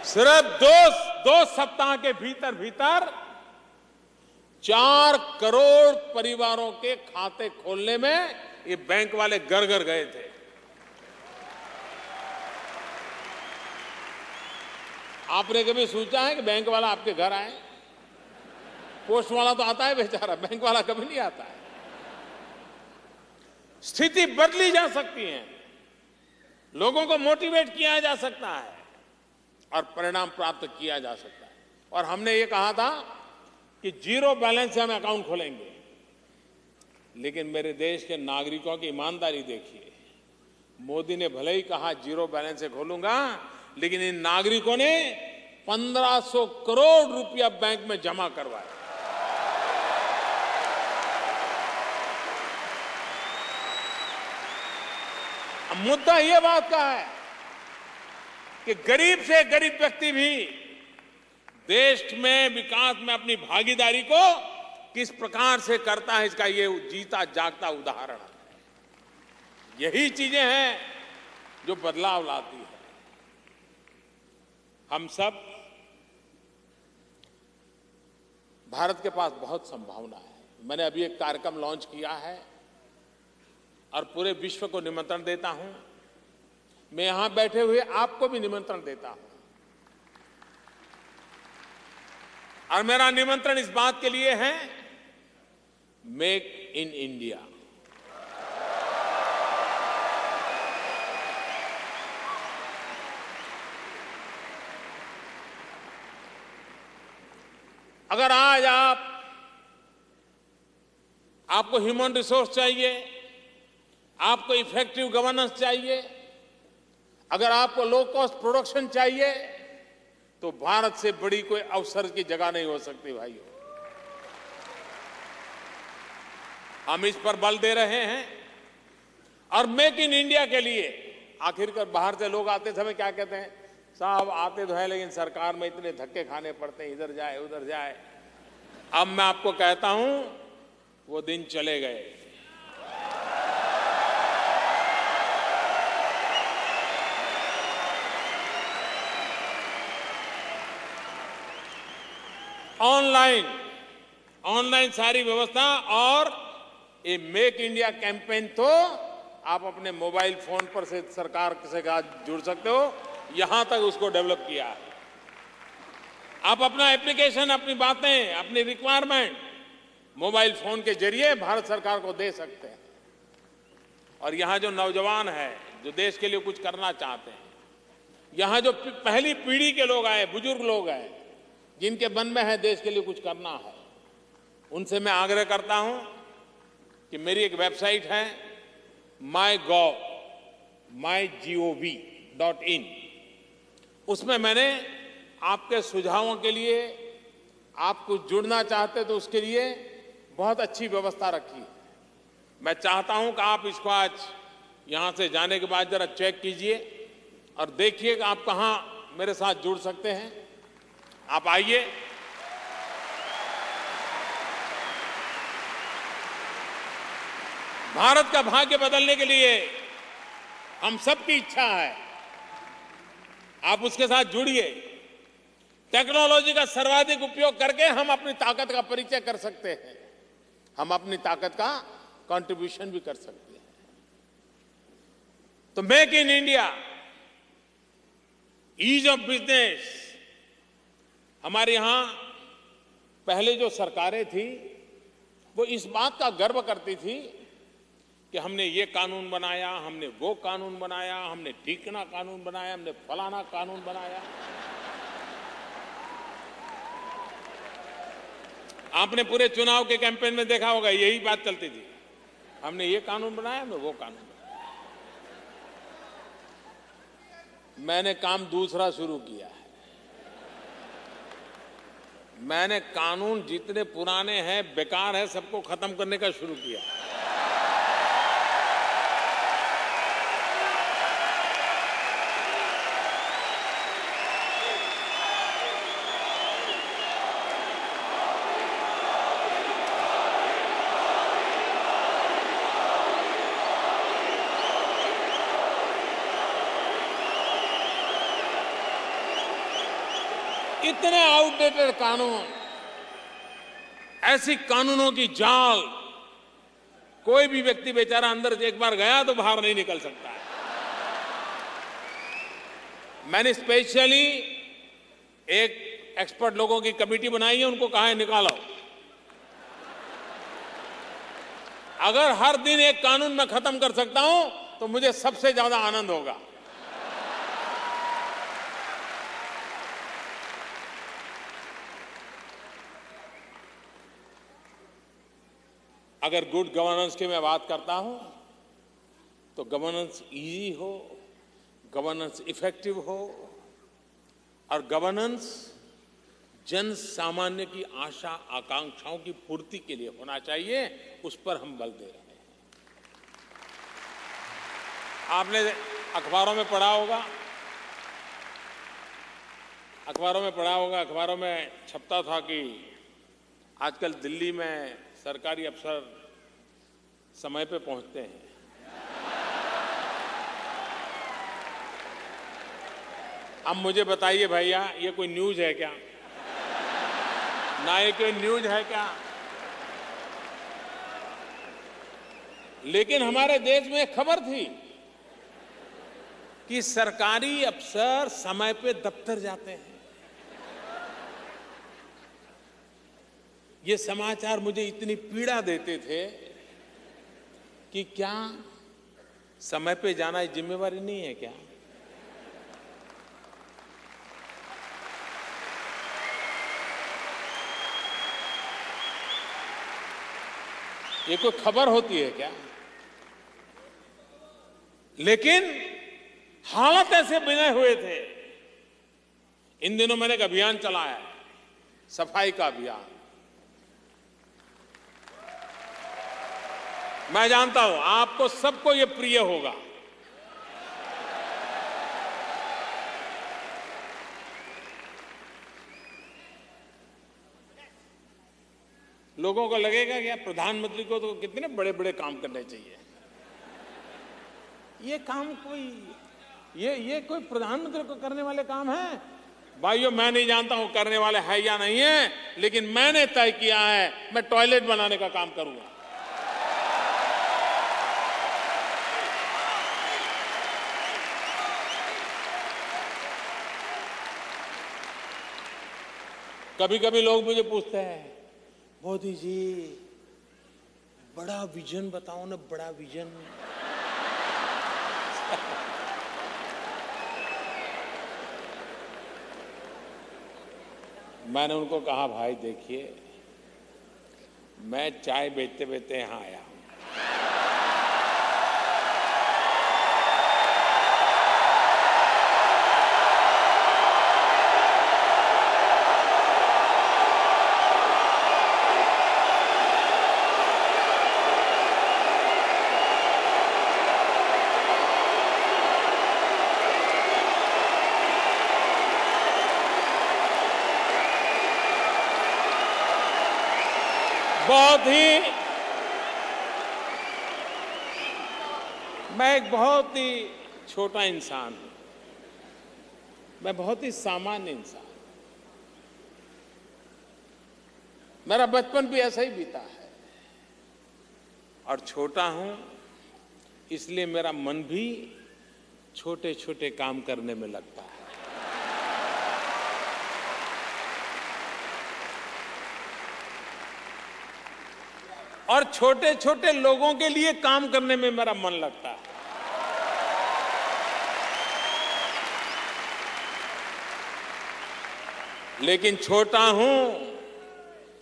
सिर्फ दो सप्ताह के भीतर 4 करोड़ परिवारों के खाते खोलने में ये बैंक वाले घर गए थे। आपने कभी सोचा है कि बैंक वाला आपके घर आए? पोस्ट वाला तो आता है बेचारा, बैंक वाला कभी नहीं आता है। स्थिति बदली जा सकती है, लोगों को मोटिवेट किया जा सकता है और परिणाम प्राप्त किया जा सकता है। और हमने ये कहा था कि 0 बैलेंस से हम अकाउंट खोलेंगे। लेकिन मेरे देश के नागरिकों की ईमानदारी देखिए। मोदी ने भले ही कहा 0 बैलेंस से खोलूंगा, लेकिन इन नागरिकों ने 1500 करोड़ रुपया बैंक में जमा करवाया। अब मुद्दा ये बात का है कि गरीब से गरीब व्यक्ति भी देश में विकास में अपनी भागीदारी को किस प्रकार से करता है, इसका ये जीता जागता उदाहरण है। यही चीजें हैं जो बदलाव लाती है। हम सब, भारत के पास बहुत संभावना है। मैंने अभी एक कार्यक्रम लॉन्च किया है और पूरे विश्व को निमंत्रण देता हूं। मैं यहां बैठे हुए आपको भी निमंत्रण देता हूं। और मेरा निमंत्रण इस बात के लिए है, मेक इन इंडिया। अगर आज आपको ह्यूमन रिसोर्स चाहिए, आपको इफेक्टिव गवर्नेंस चाहिए, अगर आपको लो कॉस्ट प्रोडक्शन चाहिए, तो भारत से बड़ी कोई अवसर की जगह नहीं हो सकती भाइयों। हम इस पर बल दे रहे हैं। और मेक इन इंडिया के लिए आखिरकार बाहर से लोग आते समय क्या कहते हैं, साहब आते तो है लेकिन सरकार में इतने धक्के खाने पड़ते हैं, इधर जाए उधर जाए। अब मैं आपको कहता हूं, वो दिन चले गए। ऑनलाइन सारी व्यवस्था और ये मेक इंडिया कैंपेन तो आप अपने मोबाइल फोन पर से सरकार से जुड़ सकते हो, यहां तक उसको डेवलप किया है। आप अपना एप्लीकेशन, अपनी बातें, अपनी रिक्वायरमेंट मोबाइल फोन के जरिए भारत सरकार को दे सकते हैं। और यहाँ जो नौजवान है, जो देश के लिए कुछ करना चाहते हैं, यहाँ जो पहली पीढ़ी के लोग आए, बुजुर्ग लोग आए, जिनके मन में है देश के लिए कुछ करना है, उनसे मैं आग्रह करता हूं कि मेरी एक वेबसाइट है mygov.in। उसमें मैंने आपके सुझावों के लिए, आप कुछ जुड़ना चाहते तो उसके लिए बहुत अच्छी व्यवस्था रखी है। मैं चाहता हूं कि आप इसको आज यहां से जाने के बाद जरा चेक कीजिए और देखिए कि आप कहां मेरे साथ जुड़ सकते हैं। आप आइए। भारत का भाग्य बदलने के लिए हम सबकी इच्छा है, आप उसके साथ जुड़िए। टेक्नोलॉजी का सर्वाधिक उपयोग करके हम अपनी ताकत का परिचय कर सकते हैं, हम अपनी ताकत का कंट्रीब्यूशन भी कर सकते हैं। तो make in India, ease of business, हमारे यहां पहले जो सरकारें थी वो इस बात का गर्व करती थी कि हमने ये कानून बनाया, हमने वो कानून बनाया, हमने ठीकना कानून बनाया, हमने फलाना कानून बनाया। आपने पूरे चुनाव के कैंपेन में देखा होगा, यही बात चलती थी, हमने ये कानून बनाया, हमने वो कानून बनाया। मैंने काम दूसरा शुरू किया है। मैंने कानून जितने पुराने हैं, बेकार है, सबको खत्म करने का शुरू किया। इतने आउटडेटेड कानून, ऐसी कानूनों की जाल, कोई भी व्यक्ति बेचारा अंदर एक बार गया तो बाहर नहीं निकल सकता है। मैंने स्पेशली एक एक्सपर्ट लोगों की कमेटी बनाई है, उनको कहा है निकालो। अगर हर दिन एक कानून मैं खत्म कर सकता हूं तो मुझे सबसे ज्यादा आनंद होगा। अगर गुड गवर्नेंस की मैं बात करता हूं तो गवर्नेंस इजी हो, गवर्नेंस इफेक्टिव हो और गवर्नेंस जन सामान्य की आशा आकांक्षाओं की पूर्ति के लिए होना चाहिए, उस पर हम बल दे रहे हैं। आपने अखबारों में पढ़ा होगा, अखबारों में छपता था कि आजकल दिल्ली में सरकारी अफसर समय पे पहुंचते हैं। अब मुझे बताइए भैया, ये कोई न्यूज़ है क्या? ना ये कोई न्यूज़ है क्या? लेकिन हमारे देश में एक खबर थी कि सरकारी अफसर समय पे दफ्तर जाते हैं। ये समाचार मुझे इतनी पीड़ा देते थे कि क्या समय पे जाना जिम्मेवारी नहीं है क्या? ये कोई खबर होती है क्या? लेकिन हालात ऐसे बने हुए थे। इन दिनों मैंने एक अभियान चलाया है, सफाई का अभियान। मैं जानता हूं आपको सबको ये प्रिय होगा। लोगों को लगेगा कि प्रधानमंत्री को तो कितने बड़े बड़े काम करने चाहिए। ये काम कोई ये कोई प्रधानमंत्री को करने वाले काम है? भाइयों, मैं नहीं जानता हूं करने वाले है या नहीं है, लेकिन मैंने तय किया है मैं टॉयलेट बनाने का काम करूंगा। कभी कभी लोग मुझे पूछते हैं, मोदी जी बड़ा विजन बताओ ना, बड़ा विजन। मैंने उनको कहा, भाई देखिए, मैं चाय बेचते बेचते यहां आया हूं। मैं एक बहुत ही छोटा इंसान हूं, मैं बहुत ही सामान्य इंसान हूं। मेरा बचपन भी ऐसा ही बीता है और छोटा हूं, इसलिए मेरा मन भी छोटे छोटे काम करने में लगता है। और छोटे छोटे लोगों के लिए काम करने में मेरा मन लगता है। लेकिन छोटा हूं,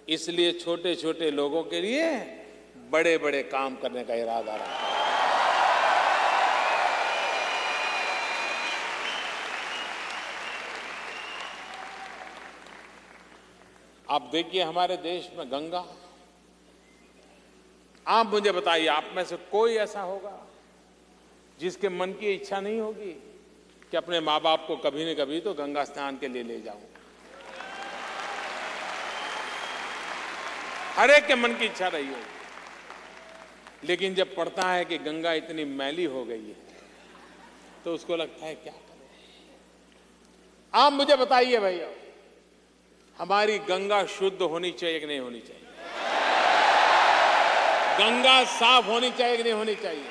इसलिए छोटे छोटे लोगों के लिए बड़े बड़े काम करने का इरादा रखता हूं। आप देखिए, हमारे देश में गंगा, आप मुझे बताइए, आप में से कोई ऐसा होगा जिसके मन की इच्छा नहीं होगी कि अपने माँ बाप को कभी न कभी तो गंगा स्नान के लिए ले जाऊं? हर एक के मन की इच्छा रही होगी। लेकिन जब पढ़ता है कि गंगा इतनी मैली हो गई है, तो उसको लगता है क्या करें। आप मुझे बताइए भैया, हमारी गंगा शुद्ध होनी चाहिए कि नहीं होनी चाहिए? गंगा साफ होनी चाहिए कि नहीं होनी चाहिए?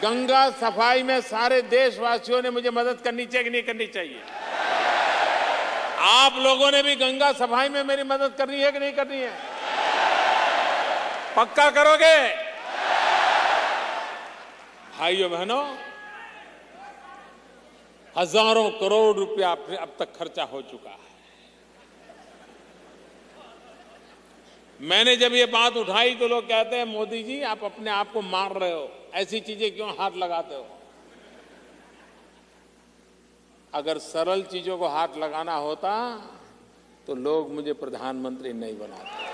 गंगा सफाई में सारे देशवासियों ने मुझे मदद करनी चाहिए कि नहीं करनी चाहिए? आप लोगों ने भी गंगा सफाई में मेरी मदद करनी है कि नहीं करनी है? पक्का करोगे? भाइयों बहनों, हजारों करोड़ रुपया अब तक खर्चा हो चुका है। मैंने जब ये बात उठाई तो लोग कहते हैं, मोदी जी आप अपने आप को मार रहे हो, ऐसी चीजें क्यों हाथ लगाते हो? अगर सरल चीजों को हाथ लगाना होता तो लोग मुझे प्रधानमंत्री नहीं बनाते।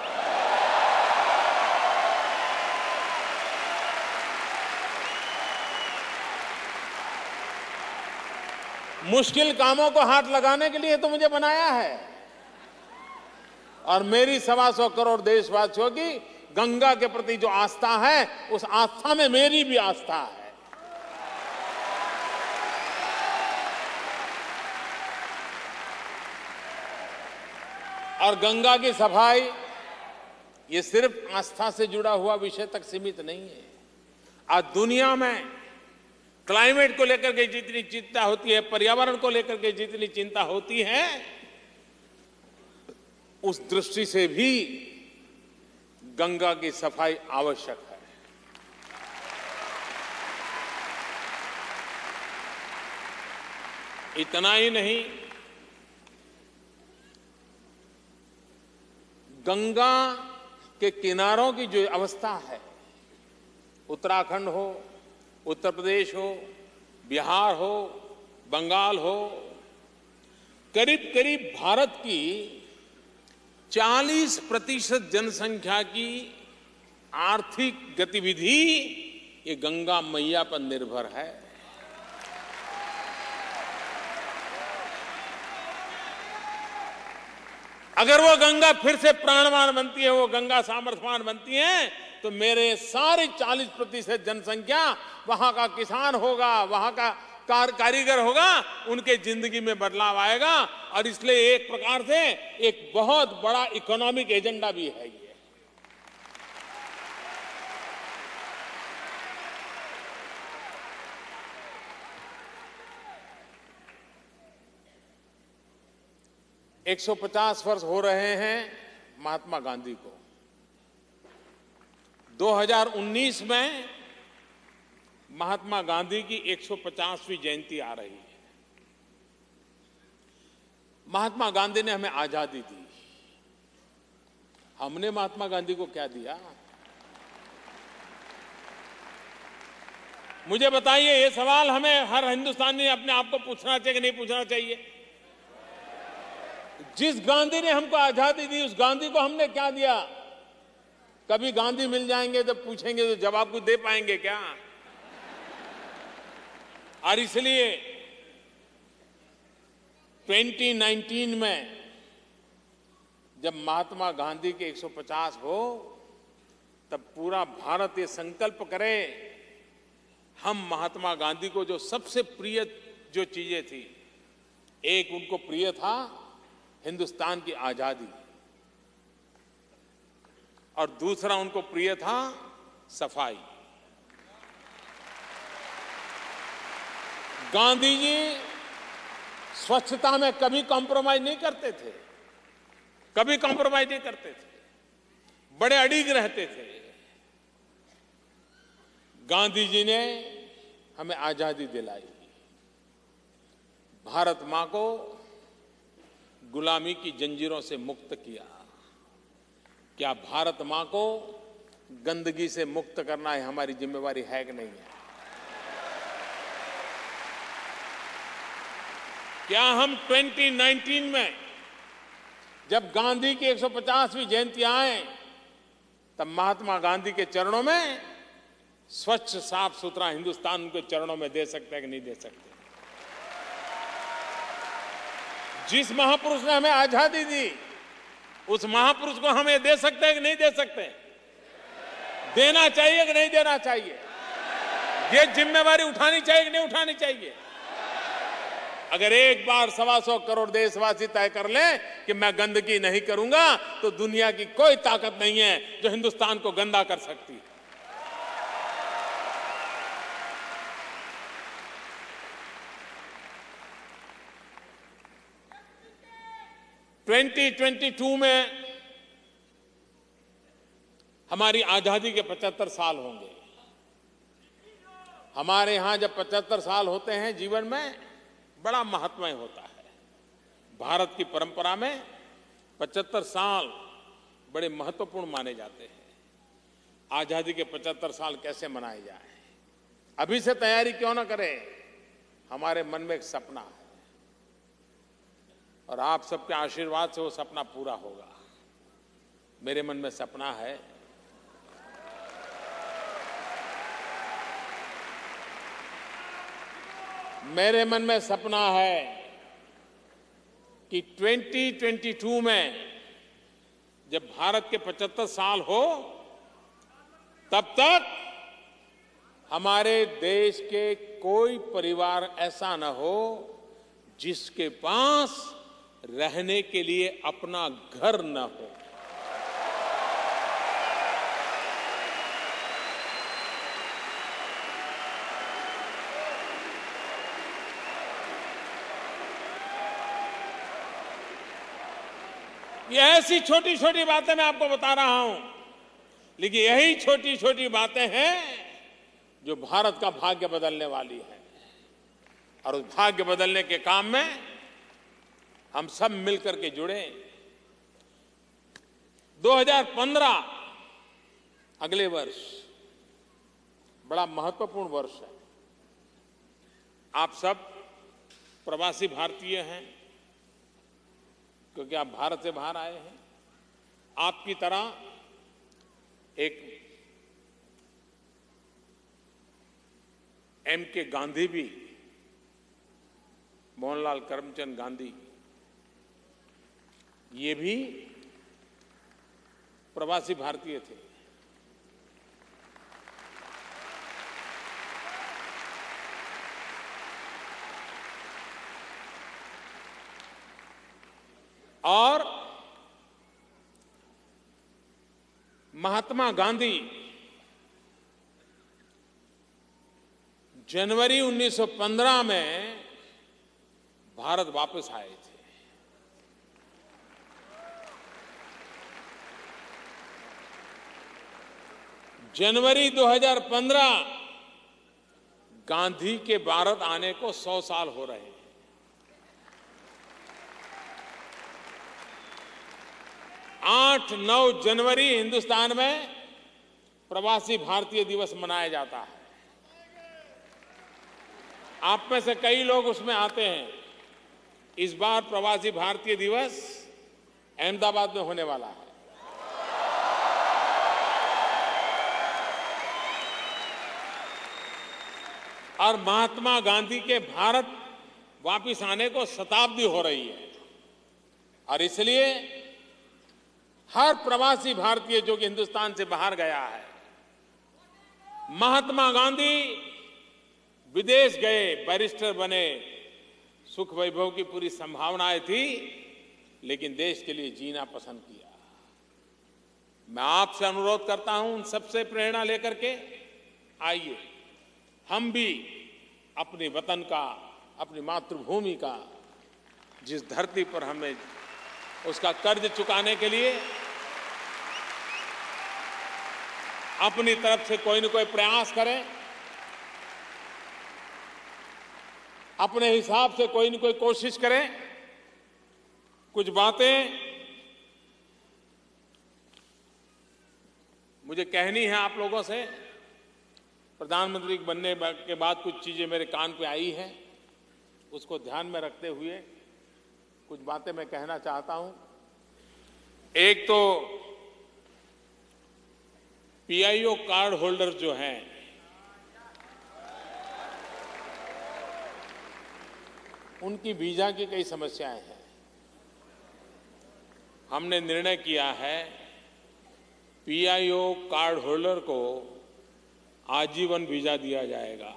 मुश्किल कामों को हाथ लगाने के लिए तो मुझे बनाया है। और मेरी 125 करोड़ देशवासियों की गंगा के प्रति जो आस्था है, उस आस्था में मेरी भी आस्था है। और गंगा की सफाई ये सिर्फ आस्था से जुड़ा हुआ विषय तक सीमित नहीं है। आज दुनिया में क्लाइमेट को लेकर के जितनी चिंता होती है, पर्यावरण को लेकर के जितनी चिंता होती है, उस दृष्टि से भी गंगा की सफाई आवश्यक है। इतना ही नहीं, गंगा के किनारों की जो अवस्था है, उत्तराखंड हो, उत्तर प्रदेश हो, बिहार हो, बंगाल हो, करीब करीब भारत की 40% जनसंख्या की आर्थिक गतिविधि ये गंगा मैया पर निर्भर है। अगर वो गंगा फिर से प्राणवान बनती है, वो गंगा सामर्थ्यवान बनती है, तो मेरे सारे 40% जनसंख्या वहां का किसान होगा, वहां का कारीगर होगा, उनके जिंदगी में बदलाव आएगा। और इसलिए एक प्रकार से एक बहुत बड़ा इकोनॉमिक एजेंडा भी है ये। एक 150 वर्ष हो रहे हैं महात्मा गांधी को। 2019 में महात्मा गांधी की 150वीं जयंती आ रही है। महात्मा गांधी ने हमें आजादी दी। हमने महात्मा गांधी को क्या दिया? मुझे बताइए, ये सवाल हमें हर हिंदुस्तानी अपने आप को पूछना चाहिए कि नहीं पूछना चाहिए? जिस गांधी ने हमको आजादी दी, उस गांधी को हमने क्या दिया? कभी गांधी मिल जाएंगे तो पूछेंगे तो जवाब कुछ दे पाएंगे क्या? और इसलिए 2019 में जब महात्मा गांधी के 150 हो, तब पूरा भारत ये संकल्प करे, हम महात्मा गांधी को जो सबसे प्रिय जो चीजें थी, एक उनको प्रिय था हिंदुस्तान की आजादी, और दूसरा उनको प्रिय था सफाई। गांधी जी स्वच्छता में कभी कॉम्प्रोमाइज नहीं करते थे, कभी कॉम्प्रोमाइज नहीं करते थे, बड़े अड़िग रहते थे। गांधी जी ने हमें आजादी दिलाई, भारत मां को गुलामी की जंजीरों से मुक्त किया। क्या भारत मां को गंदगी से मुक्त करना है हमारी जिम्मेवारी है कि नहीं है? क्या हम 2019 में जब गांधी की 150वीं जयंती आए, तब महात्मा गांधी के चरणों में स्वच्छ साफ सुथरा हिंदुस्तान उनके चरणों में दे सकते हैं कि नहीं दे सकते? जिस महापुरुष ने हमें आजादी दी, उस महापुरुष को हम ये दे सकते हैं कि नहीं दे सकते? देना चाहिए कि नहीं देना चाहिए? ये जिम्मेवारी उठानी चाहिए कि नहीं उठानी चाहिए? अगर एक बार 125 करोड़ देशवासी तय कर लें कि मैं गंदगी नहीं करूंगा, तो दुनिया की कोई ताकत नहीं है जो हिंदुस्तान को गंदा कर सकती है। (2022) में हमारी आजादी के 75 साल होंगे। हमारे यहां जब 75 साल होते हैं जीवन में, बड़ा महत्वमय होता है। भारत की परंपरा में 75 साल बड़े महत्वपूर्ण माने जाते हैं। आजादी के 75 साल कैसे मनाए जाए, अभी से तैयारी क्यों ना करें? हमारे मन में एक सपना है, और आप सबके आशीर्वाद से वो सपना पूरा होगा। मेरे मन में सपना है कि 2022 में जब भारत के 75 साल हो, तब तक हमारे देश के कोई परिवार ऐसा न हो जिसके पास रहने के लिए अपना घर न हो। ये ऐसी छोटी छोटी बातें मैं आपको बता रहा हूं, लेकिन यही छोटी छोटी बातें हैं जो भारत का भाग्य बदलने वाली है। और उस भाग्य बदलने के काम में हम सब मिलकर के जुड़े। 2015 अगले वर्ष बड़ा महत्वपूर्ण वर्ष है। आप सब प्रवासी भारतीय हैं, क्योंकि आप भारत से बाहर आए हैं। आपकी तरह एक M.K. गांधी भी, मोहनलाल करमचंद गांधी, ये भी प्रवासी भारतीय थे। और महात्मा गांधी जनवरी 1915 में भारत वापस आए थे। जनवरी 2015 गांधी के भारत आने को 100 साल हो रहे हैं। 8-9 जनवरी हिंदुस्तान में प्रवासी भारतीय दिवस मनाया जाता है। आप में से कई लोग उसमें आते हैं। इस बार प्रवासी भारतीय दिवस अहमदाबाद में होने वाला है। और महात्मा गांधी के भारत वापिस आने को शताब्दी हो रही है और इसलिए हर प्रवासी भारतीय जो कि हिंदुस्तान से बाहर गया है, महात्मा गांधी विदेश गए, बैरिस्टर बने, सुख वैभव की पूरी संभावनाएं थी, लेकिन देश के लिए जीना पसंद किया। मैं आपसे अनुरोध करता हूं, उन सबसे प्रेरणा लेकर के आइए हम भी अपने वतन का, अपनी मातृभूमि का, जिस धरती पर हमें उसका कर्ज चुकाने के लिए अपनी तरफ से कोई न कोई प्रयास करें, अपने हिसाब से कोई न कोई कोशिश करें। कुछ बातें मुझे कहनी है आप लोगों से। प्रधानमंत्री बनने के बाद कुछ चीजें मेरे कान पे आई हैं, उसको ध्यान में रखते हुए कुछ बातें मैं कहना चाहता हूं। एक तो पीआईओ कार्ड होल्डर जो हैं, उनकी वीजा की कई समस्याएं हैं। हमने निर्णय किया है पीआईओ कार्ड होल्डर को आजीवन वीजा दिया जाएगा।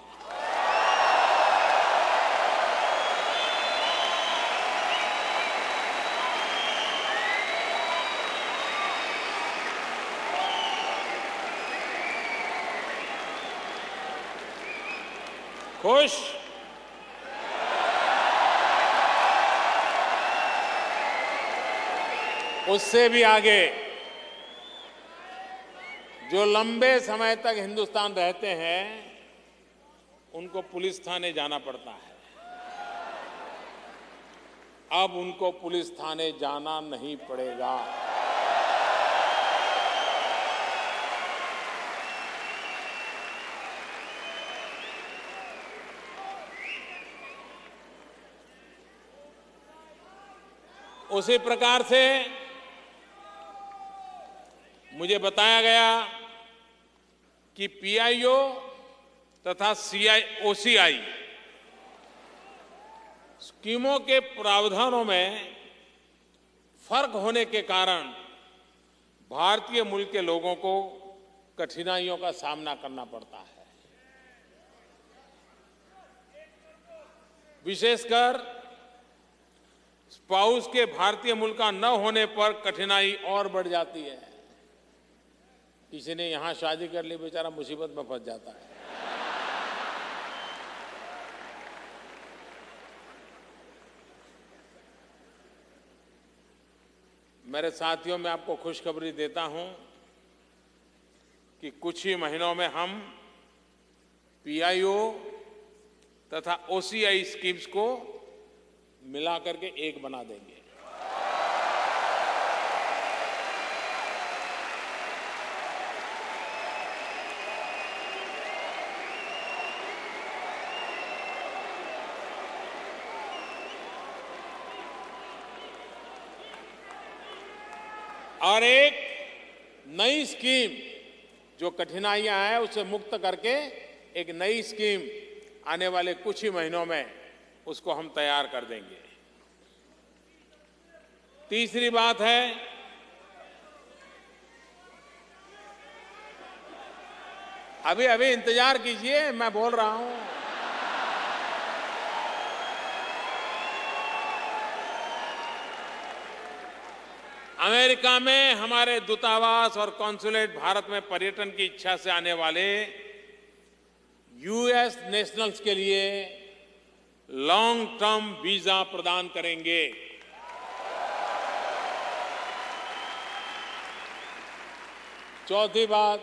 खुश? उससे भी आगे जो लंबे समय तक हिंदुस्तान रहते हैं, उनको पुलिस थाने जाना पड़ता है। अब उनको पुलिस थाने जाना नहीं पड़ेगा। उसी प्रकार से मुझे बताया गया कि पीआईओ तथा ओसीआई स्कीमों के प्रावधानों में फर्क होने के कारण भारतीय मूल के लोगों को कठिनाइयों का सामना करना पड़ता है। विशेषकर स्पाउस के भारतीय मूल का न होने पर कठिनाई और बढ़ जाती है। किसी ने यहां शादी कर ली, बेचारा मुसीबत में फंस जाता है। मेरे साथियों, मैं आपको खुशखबरी देता हूं कि कुछ ही महीनों में हम पीआईओ तथा ओसीआई स्कीम्स को मिलाकर के एक बना देंगे। और एक नई स्कीम जो कठिनाइयां हैं उसे मुक्त करके एक नई स्कीम आने वाले कुछ ही महीनों में उसको हम तैयार कर देंगे। तीसरी बात है, अभी इंतजार कीजिए, मैं बोल रहा हूं। अमेरिका में हमारे दूतावास और कॉन्सुलेट भारत में पर्यटन की इच्छा से आने वाले यूएस नेशनल्स के लिए लॉन्ग टर्म वीजा प्रदान करेंगे। चौथी बात,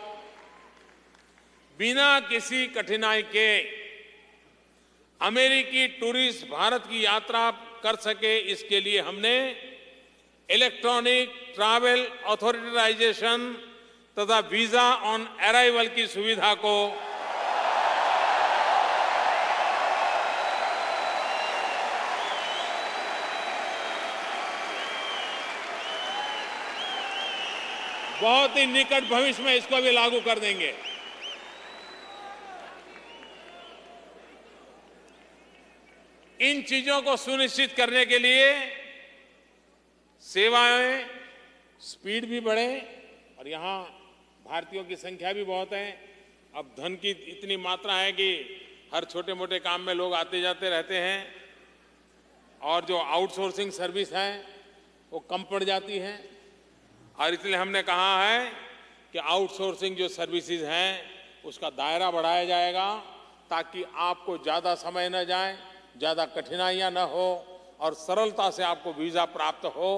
बिना किसी कठिनाई के अमेरिकी टूरिस्ट भारत की यात्रा कर सके, इसके लिए हमने इलेक्ट्रॉनिक ट्रैवल ऑथोराइजेशन तथा वीजा ऑन अराइवल की सुविधा को बहुत ही निकट भविष्य में इसको भी लागू कर देंगे। इन चीजों को सुनिश्चित करने के लिए सेवाएं स्पीड भी बढ़े और यहां भारतीयों की संख्या भी बहुत है। अब धन की इतनी मात्रा है कि हर छोटे मोटे काम में लोग आते जाते रहते हैं और जो आउटसोर्सिंग सर्विस है वो कम पड़ जाती है और इसलिए हमने कहा है कि आउटसोर्सिंग जो सर्विसेज हैं उसका दायरा बढ़ाया जाएगा ताकि आपको ज़्यादा समय न जाए, ज़्यादा कठिनाइयां न हो और सरलता से आपको वीज़ा प्राप्त हो।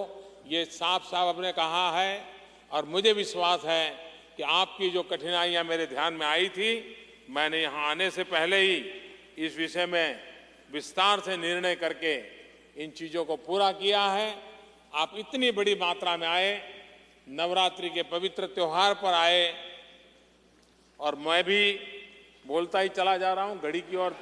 ये साफ साफ आपने कहा है और मुझे विश्वास है कि आपकी जो कठिनाइयां मेरे ध्यान में आई थी, मैंने यहाँ आने से पहले ही इस विषय में विस्तार से निर्णय करके इन चीज़ों को पूरा किया है। आप इतनी बड़ी मात्रा में आए, नवरात्रि के पवित्र त्योहार पर आए और मैं भी बोलता ही चला जा रहा हूं घड़ी की ओर।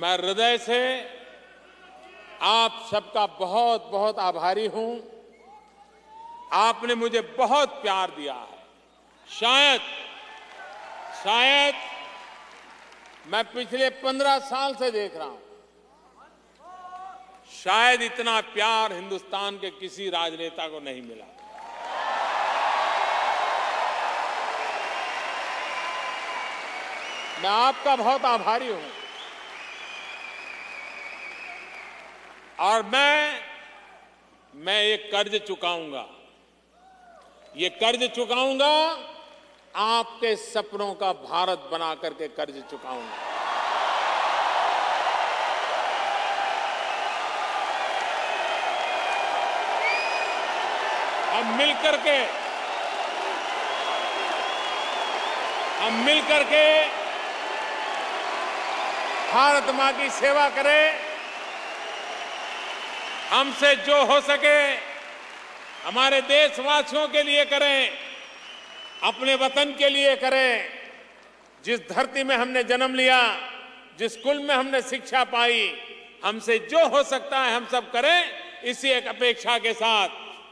मैं हृदय से आप सबका बहुत बहुत आभारी हूं। आपने मुझे बहुत प्यार दिया है। शायद मैं पिछले 15 साल से देख रहा हूं, शायद इतना प्यार हिंदुस्तान के किसी राजनेता को नहीं मिला। मैं आपका बहुत आभारी हूं और मैं ये कर्ज चुकाऊंगा। ये कर्ज चुकाऊंगा, आपके सपनों का भारत बना करके कर्ज चुकाऊंगा। हम मिलकर के भारत मां की सेवा करें। हमसे जो हो सके हमारे देशवासियों के लिए करें, अपने वतन के लिए करें। जिस धरती में हमने जन्म लिया, जिस कुल में हमने शिक्षा पाई, हमसे जो हो सकता है हम सब करें। इसी एक अपेक्षा के साथ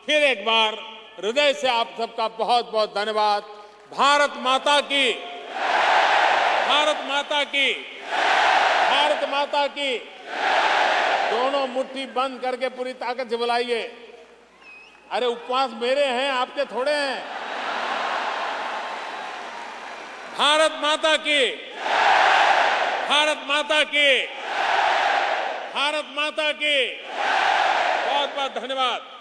फिर एक बार हृदय से आप सबका बहुत बहुत धन्यवाद। भारत माता की, भारत माता की, भारत माता की। दोनों मुट्ठी बंद करके पूरी ताकत से बुलाइए। अरे उपवास मेरे हैं, आपके थोड़े हैं। भारत माता की, भारत माता की, भारत माता की। बहुत बहुत धन्यवाद।